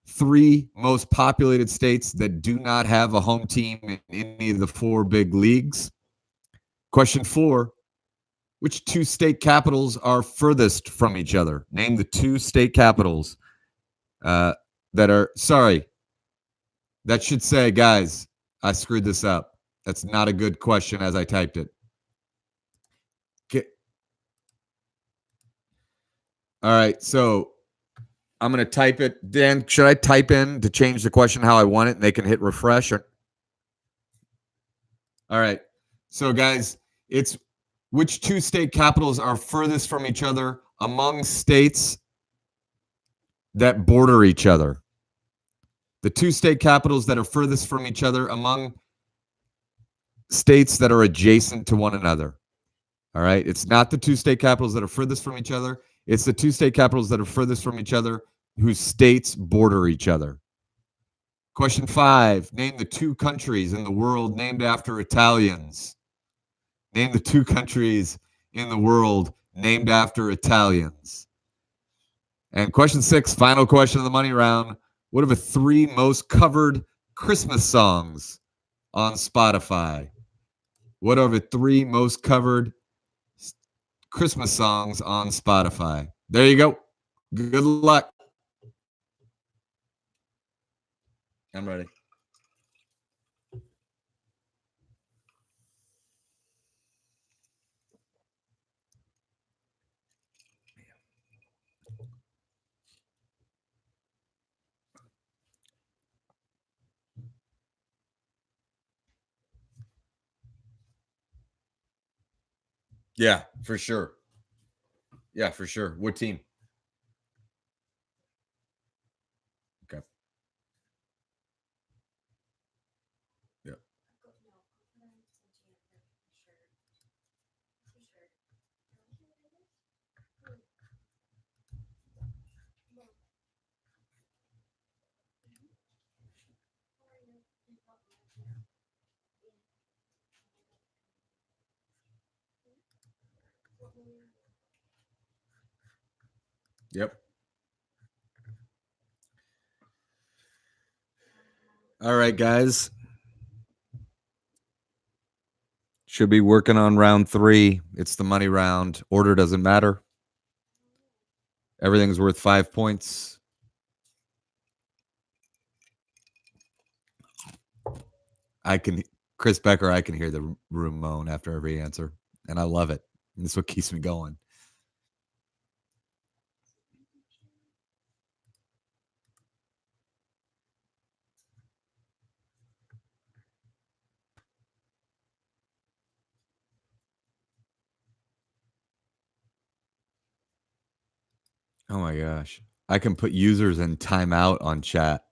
3 most populated states that do not have a home team in any of the 4 big leagues? Question 4. Which 2 state capitals are furthest from each other? Name the 2 state capitals that are, sorry, that should say, guys, I screwed this up. That's not a good question as I typed it. Okay. All right, so I'm going to type it. Dan, should I type in to change the question how I want it and they can hit refresh? Or... All right. So, guys, it's which 2 state capitals are furthest from each other among states that border each other? The 2 state capitals that are furthest from each other among states that are adjacent to one another. All right. It's not the 2 state capitals that are furthest from each other. It's the 2 state capitals that are furthest from each other whose states border each other. Question 5. Name the 2 countries in the world named after Italians. Name the 2 countries in the world named after Italians. And question 6, final question of the money round. What are the 3 most covered Christmas songs on Spotify? What are the 3 most covered Christmas songs on Spotify? There you go. Good luck. I'm ready. Yeah, for sure. Yeah, for sure. What team? Okay. Yeah. Yep. All right, guys. Should be working on round 3. It's the money round. Order doesn't matter. Everything's worth 5 points. Chris Becker, I can hear the room moan after every answer, and I love it. And that's what keeps me going. Oh my gosh. I can put users in timeout on chat.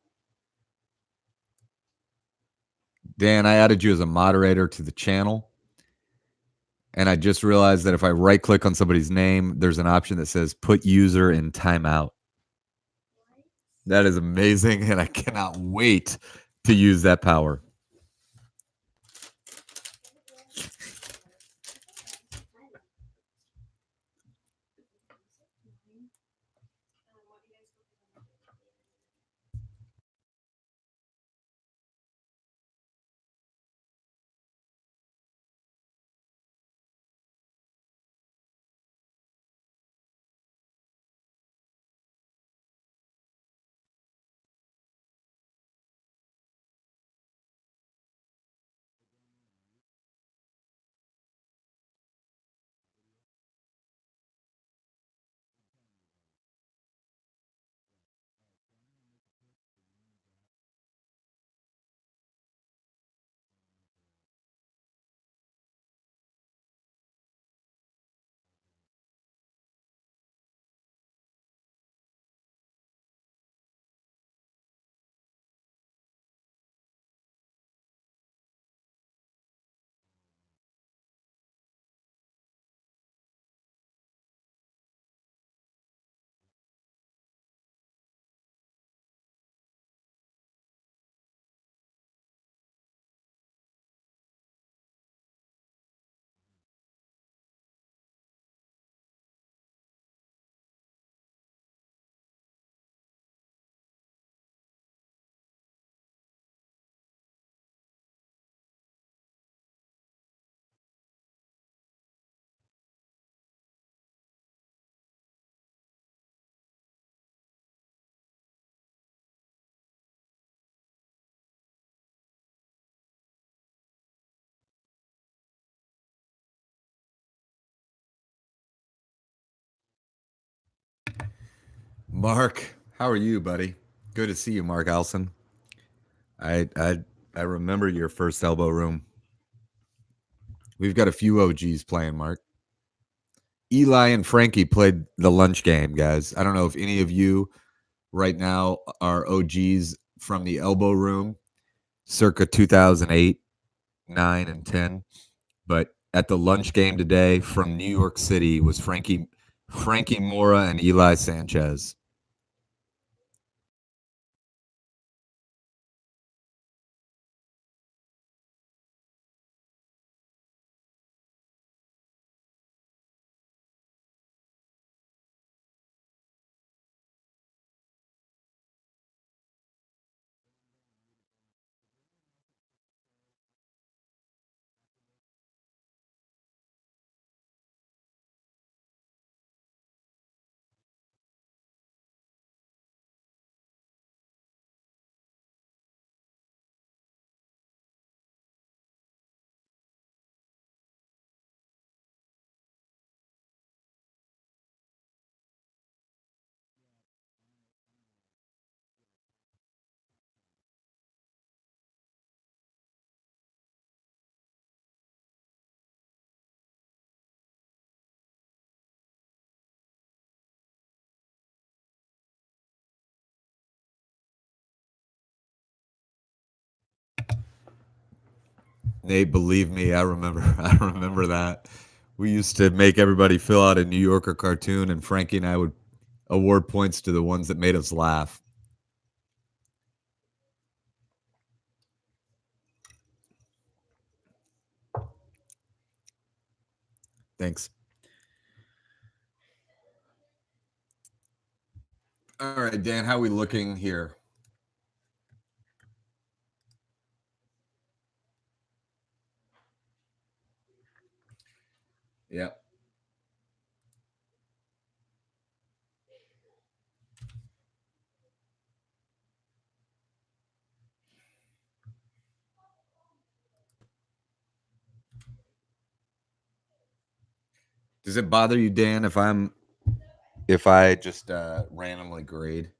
Dan, I added you as a moderator to the channel. And I just realized that if I right click on somebody's name, there's an option that says put user in timeout. That is amazing. And I cannot wait to use that power. Mark, how are you, buddy? Good to see you, Mark Alson. I remember your first elbow room. We've got a few OGs playing, Mark. Eli and Frankie played the lunch game, guys. I don't know if any of you right now are OGs from the elbow room circa 2008, 9, and 10. But at the lunch game today from New York City was Frankie Mora and Eli Sanchez. Nate, believe me, I remember. I remember that. We used to make everybody fill out a New Yorker cartoon, and Frankie and I would award points to the ones that made us laugh. Thanks. All right, Dan, how are we looking here? Yeah. Does it bother you, Dan, if I just randomly grade?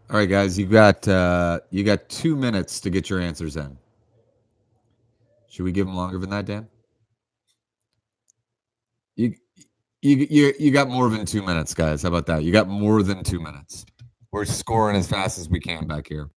All right, guys, you got 2 minutes to get your answers in. Should we give them longer than that, Dan? You you got more than 2 minutes, guys. How about that? You got more than 2 minutes. We're scoring as fast as we can back here.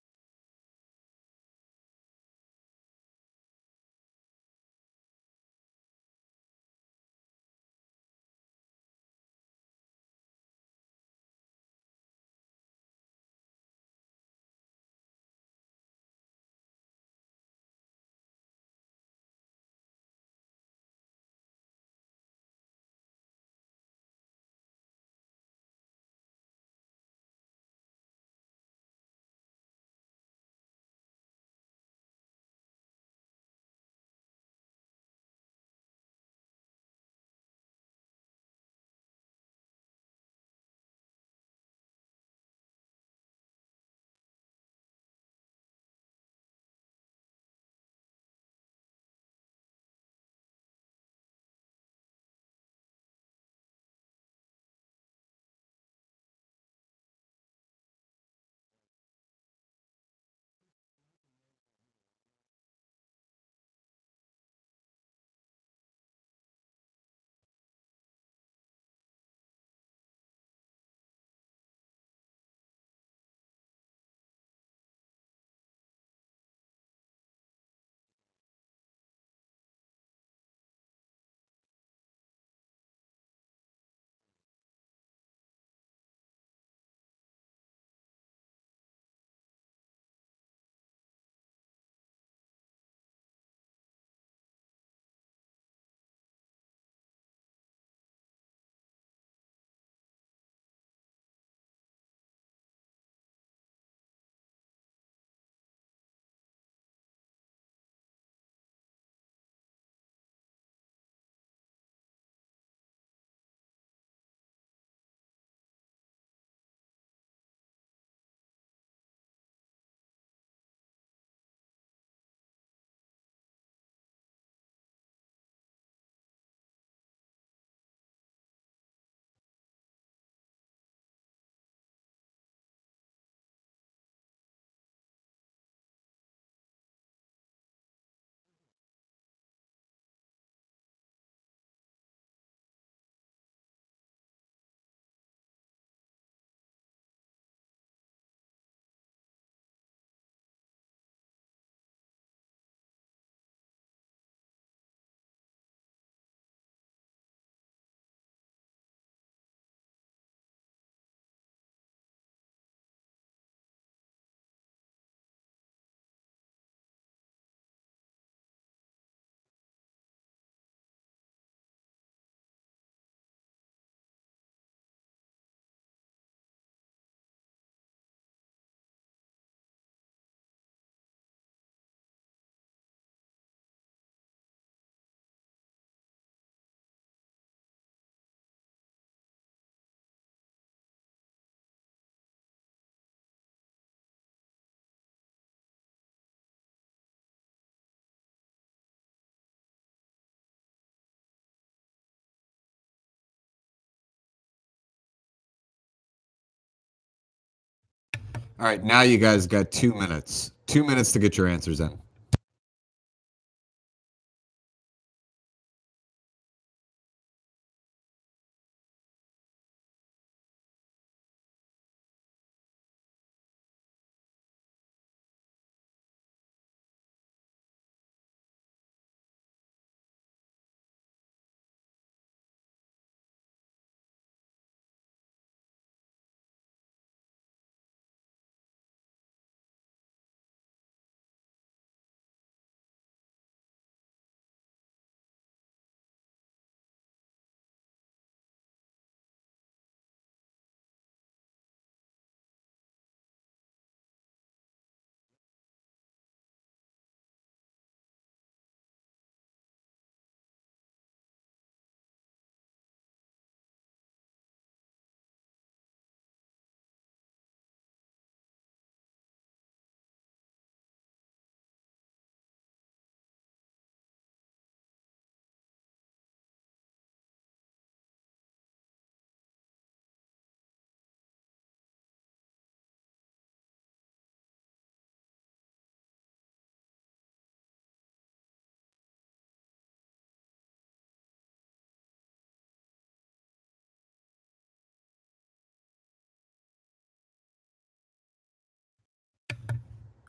All right, now you guys got 2 minutes. 2 minutes to get your answers in.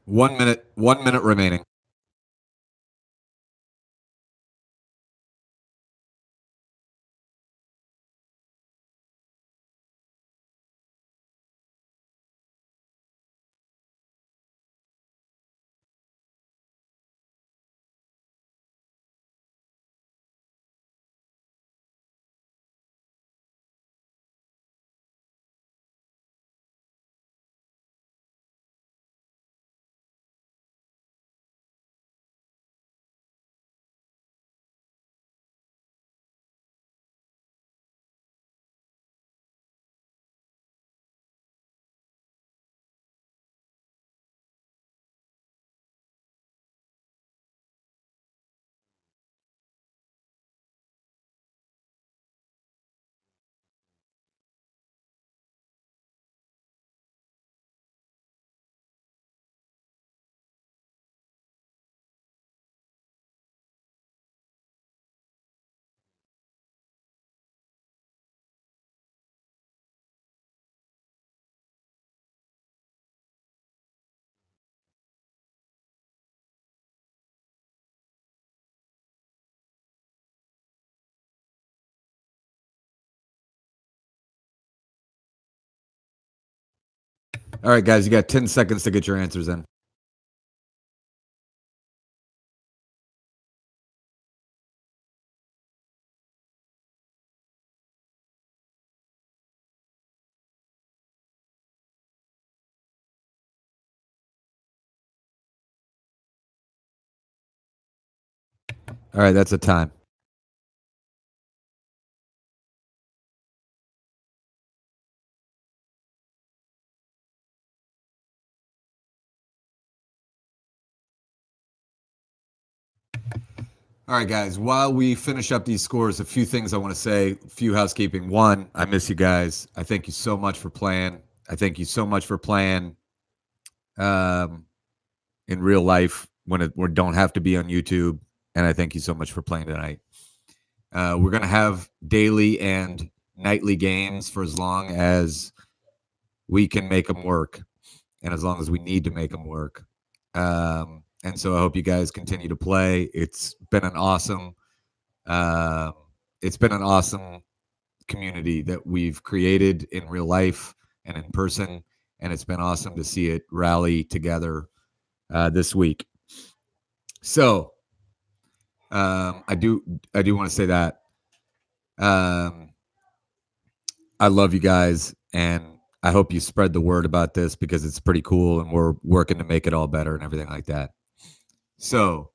One minute remaining. All right, guys, you got 10 seconds to get your answers in. All right, that's a time. All right, guys, while we finish up these scores, a few things I want to say, a few housekeeping. One, I miss you guys. I thank you so much for playing. I thank you so much for playing in real life when we don't have to be on YouTube. And I thank you so much for playing tonight. We're going to have daily and nightly games for as long as we can make them work and as long as we need to make them work. And so I hope you guys continue to play. It's been an awesome community that we've created in real life and in person, and it's been awesome to see it rally together this week. So I do want to say that I love you guys, and I hope you spread the word about this because it's pretty cool, and we're working to make it all better and everything like that. So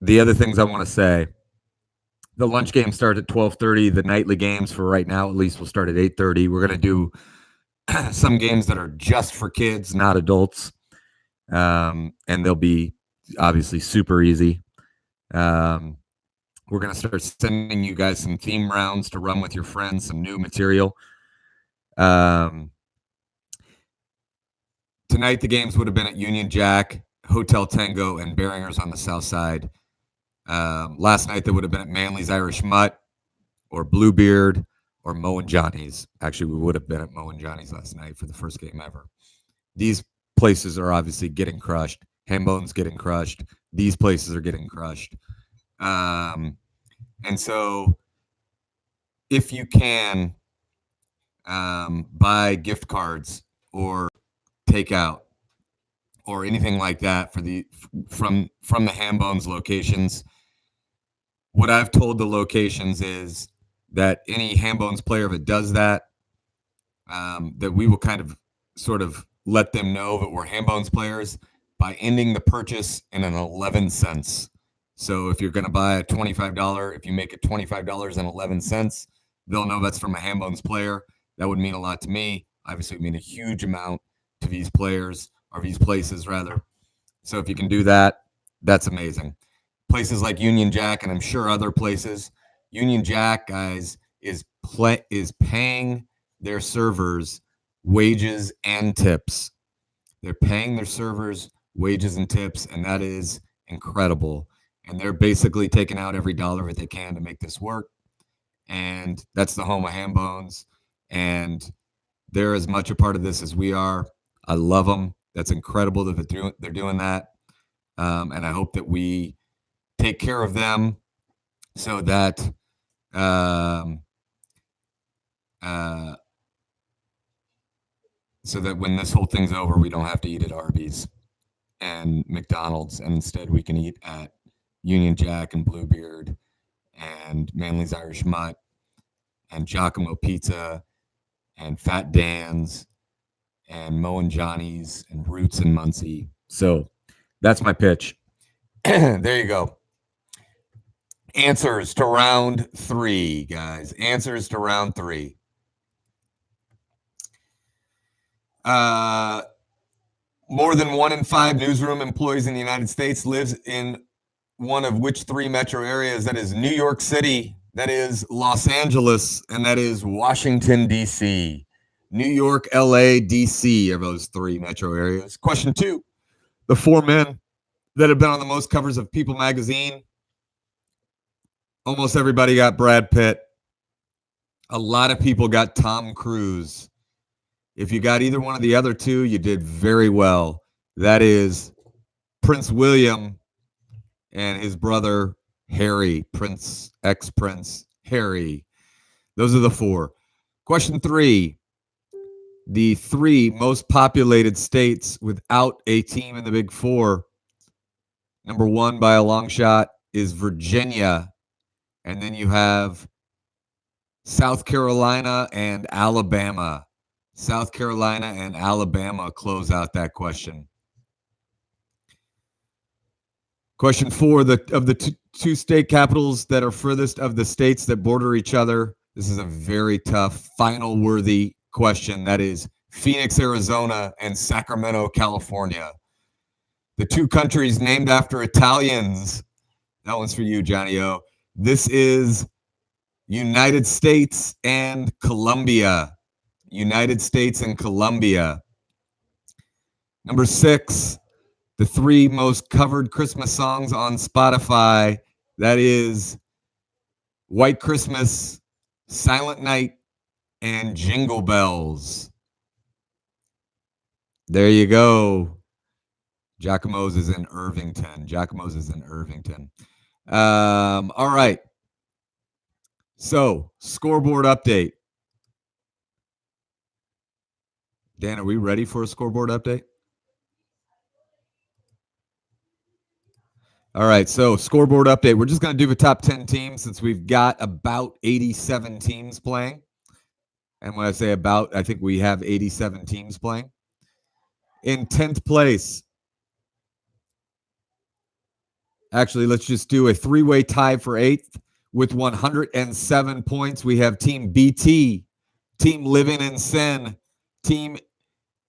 the other things I want to say, the lunch games start at 12:30. The nightly games for right now, at least, will start at 8:30. We're going to do some games that are just for kids, not adults. And they'll be obviously super easy. We're going to start sending you guys some theme rounds to run with your friends, some new material. Tonight, the games would have been at Union Jack, Hotel Tango, and Beringers on the south side. Last night, they would have been at Manly's Irish Mutt or Bluebeard or Mo and Johnny's. Actually, we would have been at Mo and Johnny's last night for the first game ever. These places are obviously getting crushed. Hambone's getting crushed. These places are getting crushed. And so if you can buy gift cards or takeout or anything like that for from the Hambone's locations, what I've told the locations is that any Hambone's player that does that, that we will kind of sort of let them know that we're Hambone's players by ending the purchase in an 11 cents. So if you're going to buy a $25, if you make it $25.11, they'll know that's from a Hambone's player. That would mean a lot to me. Obviously, it would mean a huge amount to these players, or these places rather. So if you can do that, that's amazing. Places like Union Jack, and I'm sure other places, Union Jack, guys, is paying their servers wages and tips. They're paying their servers wages and tips, and that is incredible. And they're basically taking out every dollar that they can to make this work. And that's the home of Hambones. And they're as much a part of this as we are. I love them. That's incredible that they're doing that. And I hope that we take care of them so that when this whole thing's over, we don't have to eat at Arby's and McDonald's, and instead we can eat at Union Jack and Bluebeard and Manly's Irish Mutt and Giacomo Pizza and Fat Dan's and Mo and Johnny's and Roots and Muncie. So that's my pitch. There you go. Answers to round 3, guys. Answers to round 3. More than 1 in 5 newsroom employees in the United States lives in one of which 3 metro areas? That is New York City, that is Los Angeles, and that is Washington, D.C. New York, L.A., D.C. are those 3 metro areas. Question 2. The 4 men that have been on the most covers of People magazine, almost everybody got Brad Pitt. A lot of people got Tom Cruise. If you got either one of the other 2, you did very well. That is Prince William and his brother Harry, ex-Prince Harry. Those are the 4. Question 3. The 3 most populated states without a team in the Big 4. Number 1 by a long shot is Virginia. And then you have South Carolina and Alabama. South Carolina and Alabama close out that question. Question 4, of the two state capitals that are furthest of the states that border each other. This is a very tough, final worthy question. That is Phoenix, Arizona, and Sacramento, California. The 2 countries named after Italians. That one's for you, Johnny O. This is United States and Colombia. United States and Colombia. Number 6, the 3 most covered Christmas songs on Spotify. That is White Christmas, Silent Night, and Jingle Bells. There you go. Giacomo's is in Irvington. All right. So, scoreboard update. Dan, are we ready for a scoreboard update? All right, so scoreboard update. We're just going to do the top 10 teams since we've got about 87 teams playing. And when I say about, I think we have 87 teams playing. In 10th place, actually, let's just do a 3-way tie for 8th with 107 points. We have Team BT, Team Living in Sin, Team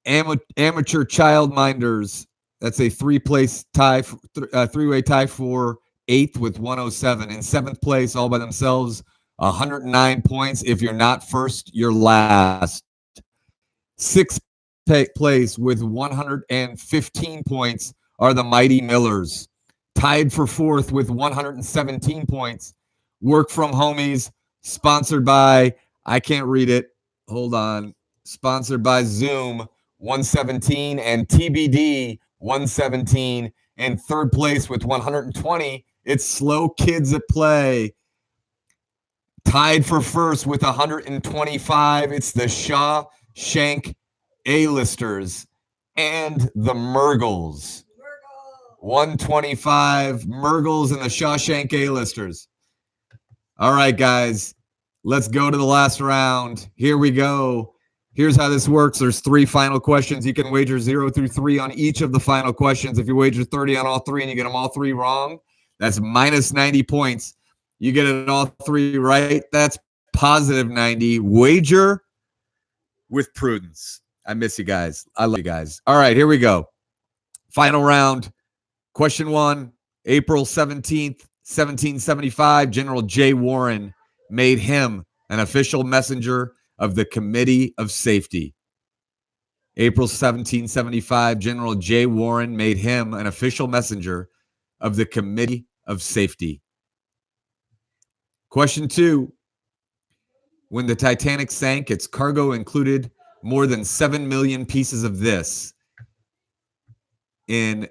Amateur Childminders. That's a 3-way tie for 8th with 107. In 7th place, all by themselves, 109 points. If you're not first, you're last. 6th place with 115 points are the Mighty Millers. Tied for fourth with 117 points, Work From Homies, sponsored by, I can't read it, hold on, sponsored by Zoom, 117, and TBD, 117. And third place with 120, it's Slow Kids at Play. Tied for first with 125, it's the Shawshank A-listers and the Murgles. 125, Murgles and the Shawshank A-listers. All right, guys, let's go to the last round. Here we go. Here's how this works. There's 3 final questions. You can wager 0 through 3 on each of the final questions. If you wager 30 on all 3 and you get them all 3 wrong, that's minus 90 points. You get it all 3 right, that's positive 90. Wager with prudence. I miss you guys. I love you guys. All right, here we go. Final round. Question 1, April 17th, 1775, General J. Warren made him an official messenger of the Committee of Safety. April 1775, General J. Warren made him an official messenger of the Committee of Safety. Question 2, when the Titanic sank, its cargo included more than 7 million pieces of this in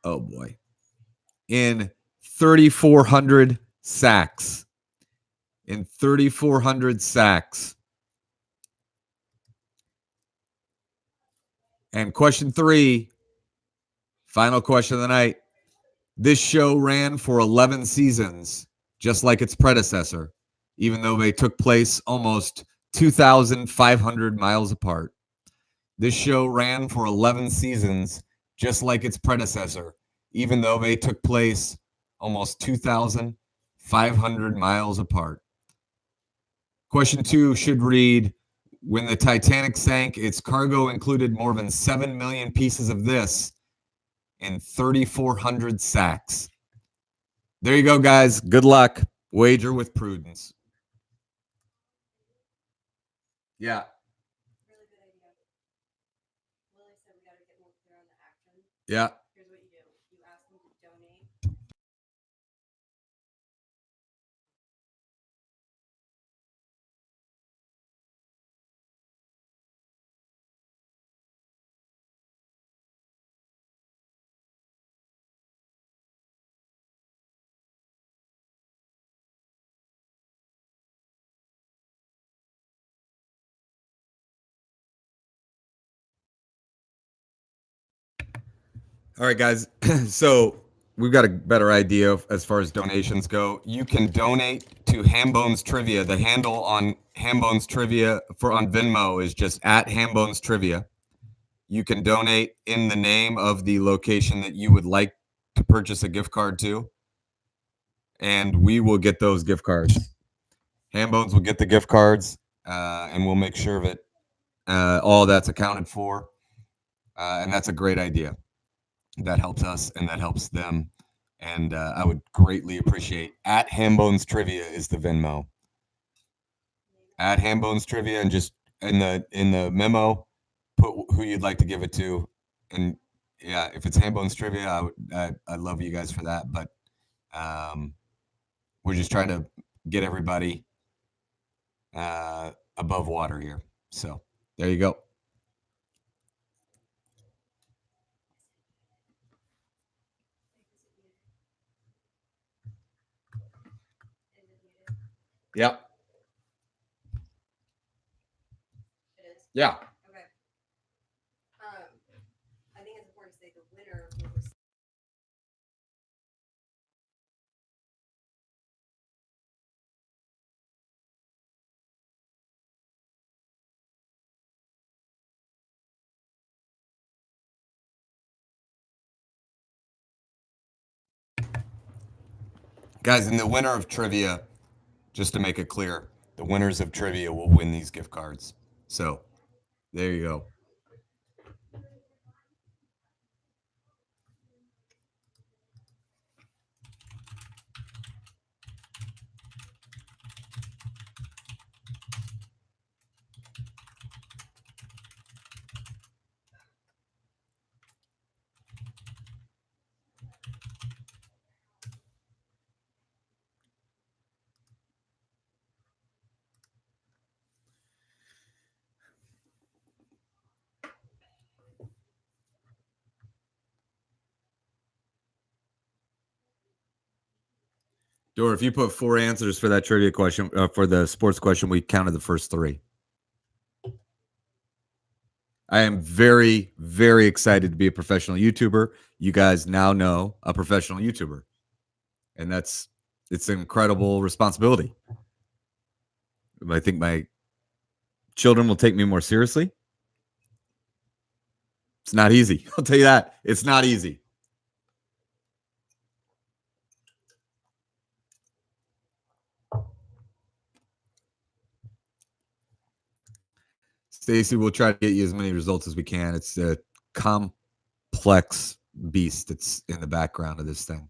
3,400 sacks. In 3,400 sacks. And question 3, final question of the night. This show ran for 11 seasons, just like its predecessor, even though they took place almost 2,500 miles apart. This show ran for 11 seasons, just like its predecessor, even though they took place almost 2,500 miles apart. Question 2 should read, when the Titanic sank, its cargo included more than 7 million pieces of this in 3,400 sacks. There you go, guys. Good luck. Wager with prudence. Yeah. Really good idea. Lily said we got to get more clear on the action. Yeah. Here's what you do. You ask them to donate. All right, guys. So we've got a better idea of, as far as donations go. You can donate to Hambone's Trivia. The handle on Hambone's Trivia on Venmo is just at Hambone's Trivia. You can donate in the name of the location that you would like to purchase a gift card to, and we will get those gift cards. Hambones will get the gift cards, and we'll make sure that all that's accounted for, and that's a great idea. That helps us and that helps them. And I would greatly appreciate, at Hambone's Trivia is the Venmo. At Hambone's Trivia, and just in the memo, put who you'd like to give it to. And yeah, if it's Hambone's Trivia, I love you guys for that. But we're just trying to get everybody above water here. So there you go. Yep. It is. Yeah. Okay. I think it's important to say the winner will receive. Guys, and the winner of trivia, just to make it clear, the winners of trivia will win these gift cards. So there you go. Dora, if you put 4 answers for that trivia question, for the sports question, we counted the first 3. I am very, very excited to be a professional YouTuber. You guys now know a professional YouTuber. And it's an incredible responsibility. I think my children will take me more seriously. It's not easy. I'll tell you that. It's not easy. Stacy, we'll try to get you as many results as we can. It's a complex beast that's in the background of this thing.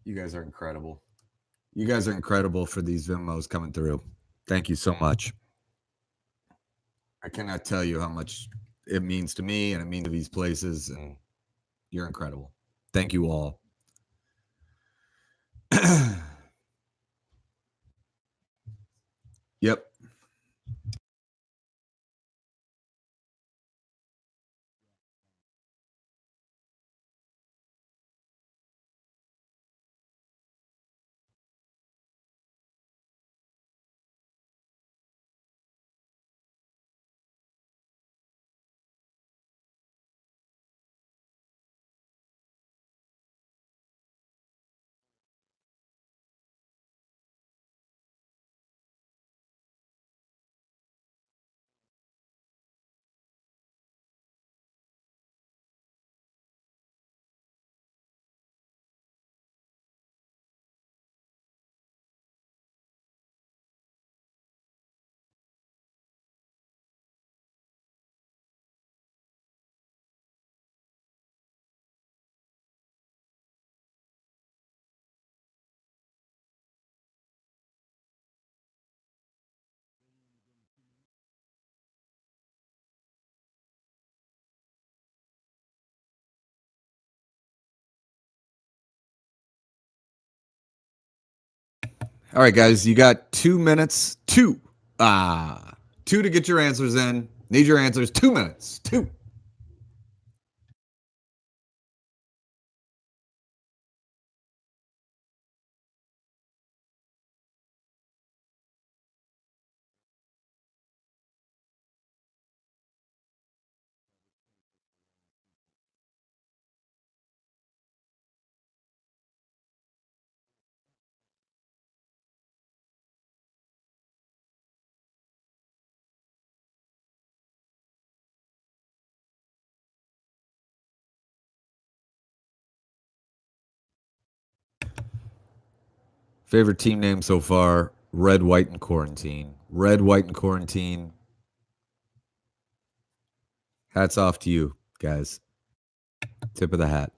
You guys are incredible. You guys are incredible for these Venmos coming through. Thank you so much. I cannot tell you how much it means to me and it means to these places, and you're incredible. Thank you all. Yep. All right, guys, you got 2 minutes. Two to get your answers in. Need your answers. 2 minutes. 2. Favorite team name so far? Red, White, and Quarantine. Red, White, and Quarantine. Hats off to you, guys. Tip of the hat.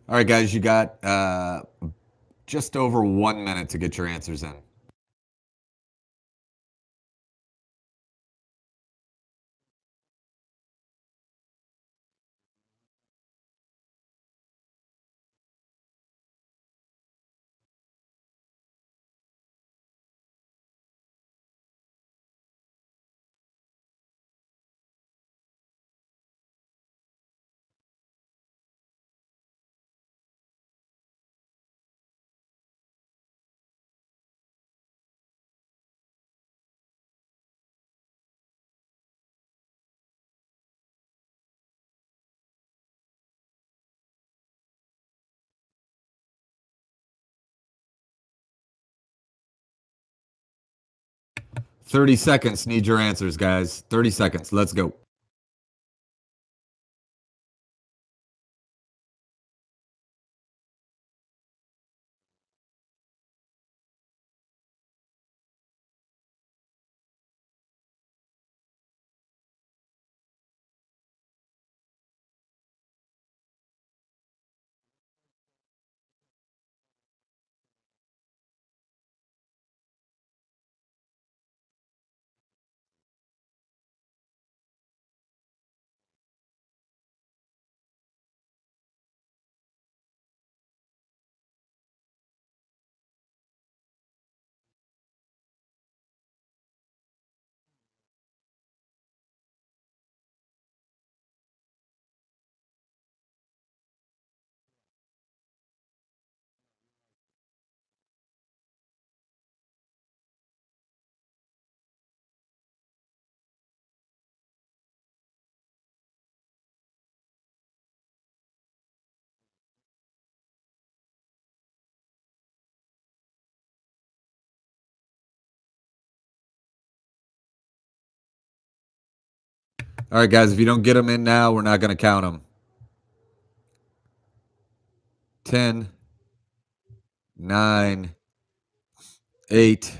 All right, guys, you got just over 1 minute to get your answers in. $30 seconds. Need your answers, guys. 30 seconds. Let's go. All right, guys, if you don't get them in now, we're not going to count them. 10, 9, 8,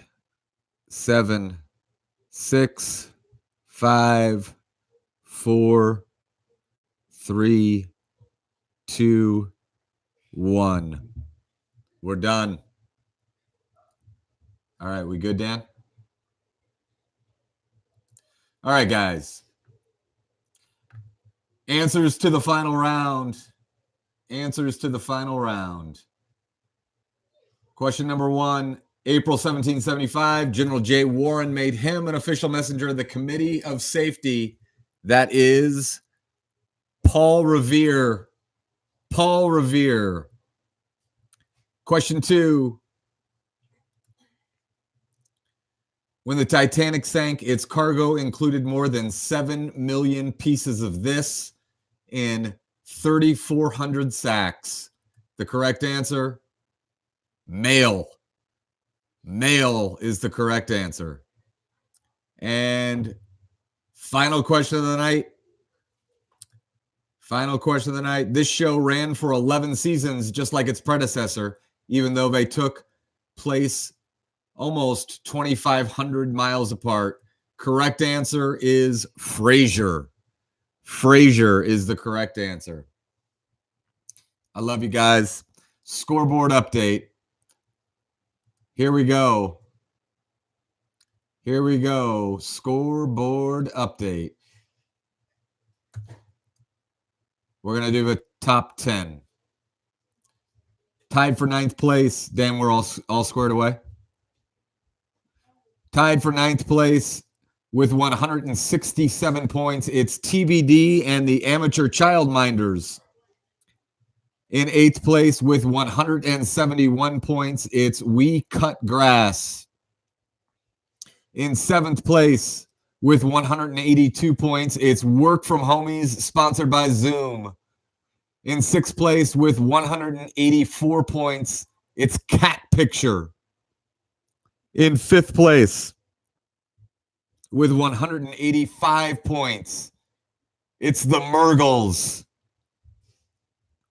7, 6, 5, 4, 3, 2, 1. We're done. All right, we good, Dan? All right, guys. Answers to the final round. Answers to the final round. Question number 1. April 1775, General J. Warren made him an official messenger of the Committee of Safety. That is Paul Revere. Paul Revere. Question 2. When the Titanic sank, its cargo included more than 7 million pieces of this in 3,400 sacks. The correct answer, mail. Mail is the correct answer. And final question of the night. Final question of the night. This show ran for 11 seasons, just like its predecessor, even though they took place almost 2,500 miles apart. Correct answer is Frasier. Frasier is the correct answer. I love you guys. Scoreboard update. Here we go. Here we go. Scoreboard update. We're going to do the top 10. Tied for 9th place. Dan, we're all squared away. Tied for 9th place with 167 points. It's TBD and the Amateur Childminders. In 8th place with 171 points, it's We Cut Grass. In 7th place with 182 points, it's Work From Homies, sponsored by Zoom. In 6th place with 184 points, it's Cat Picture. In 5th place with 185 points, it's the Murgles.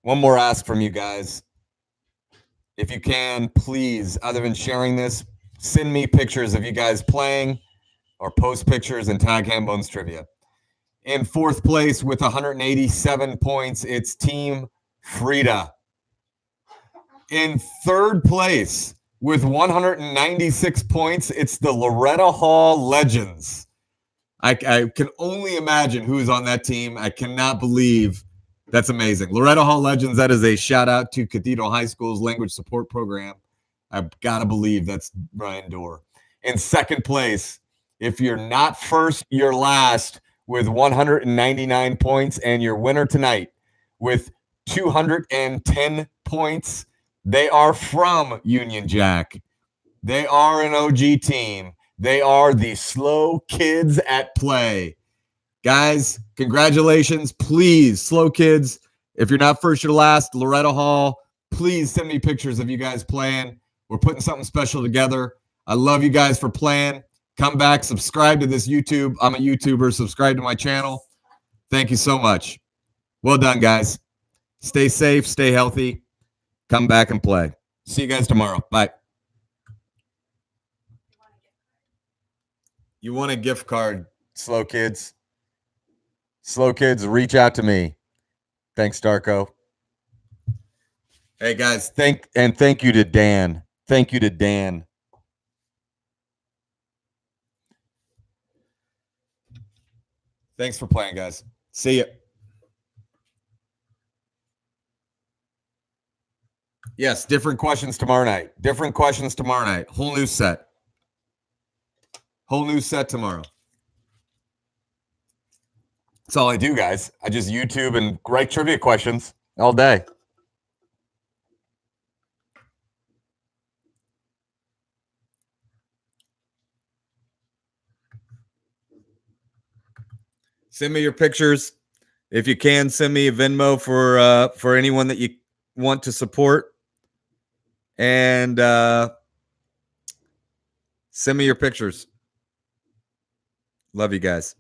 One more ask from you guys. If you can, please, other than sharing this, send me pictures of you guys playing or post pictures and tag Hambone's Trivia. In 4th place with 187 points, it's Team Frida. In third place with 196 points, it's the Loretta Hall Legends. I can only imagine who's on that team. I cannot believe that's amazing. Loretta Hall Legends, that is a shout out to Cathedral High School's language support program. I've got to believe that's Brian Dorr. In second place, if you're not first, you're last with 199 points, and your winner tonight with 210 points. They are from Union Jack. They are an OG team. They are the Slow Kids at Play. Guys, congratulations. Please, Slow Kids, if you're not first, you're last. Loretta Hall, please send me pictures of you guys playing. We're putting something special together. I love you guys for playing. Come back, subscribe to this YouTube. I'm a YouTuber. Subscribe to my channel. Thank you so much. Well done, guys. Stay safe. Stay healthy. Come back and play. See you guys tomorrow. Bye. You want a gift card, Slow Kids? Slow Kids, reach out to me. Thanks, Darko. Hey, guys, thank you to Dan. Thank you to Dan. Thanks for playing, guys. See ya. Yes, different questions tomorrow night. Different questions tomorrow night. Whole new set. Whole new set tomorrow. That's all I do, guys. I just YouTube and write trivia questions all day. Send me your pictures. If you can, send me a Venmo for anyone that you want to support. And send me your pictures. Love you guys.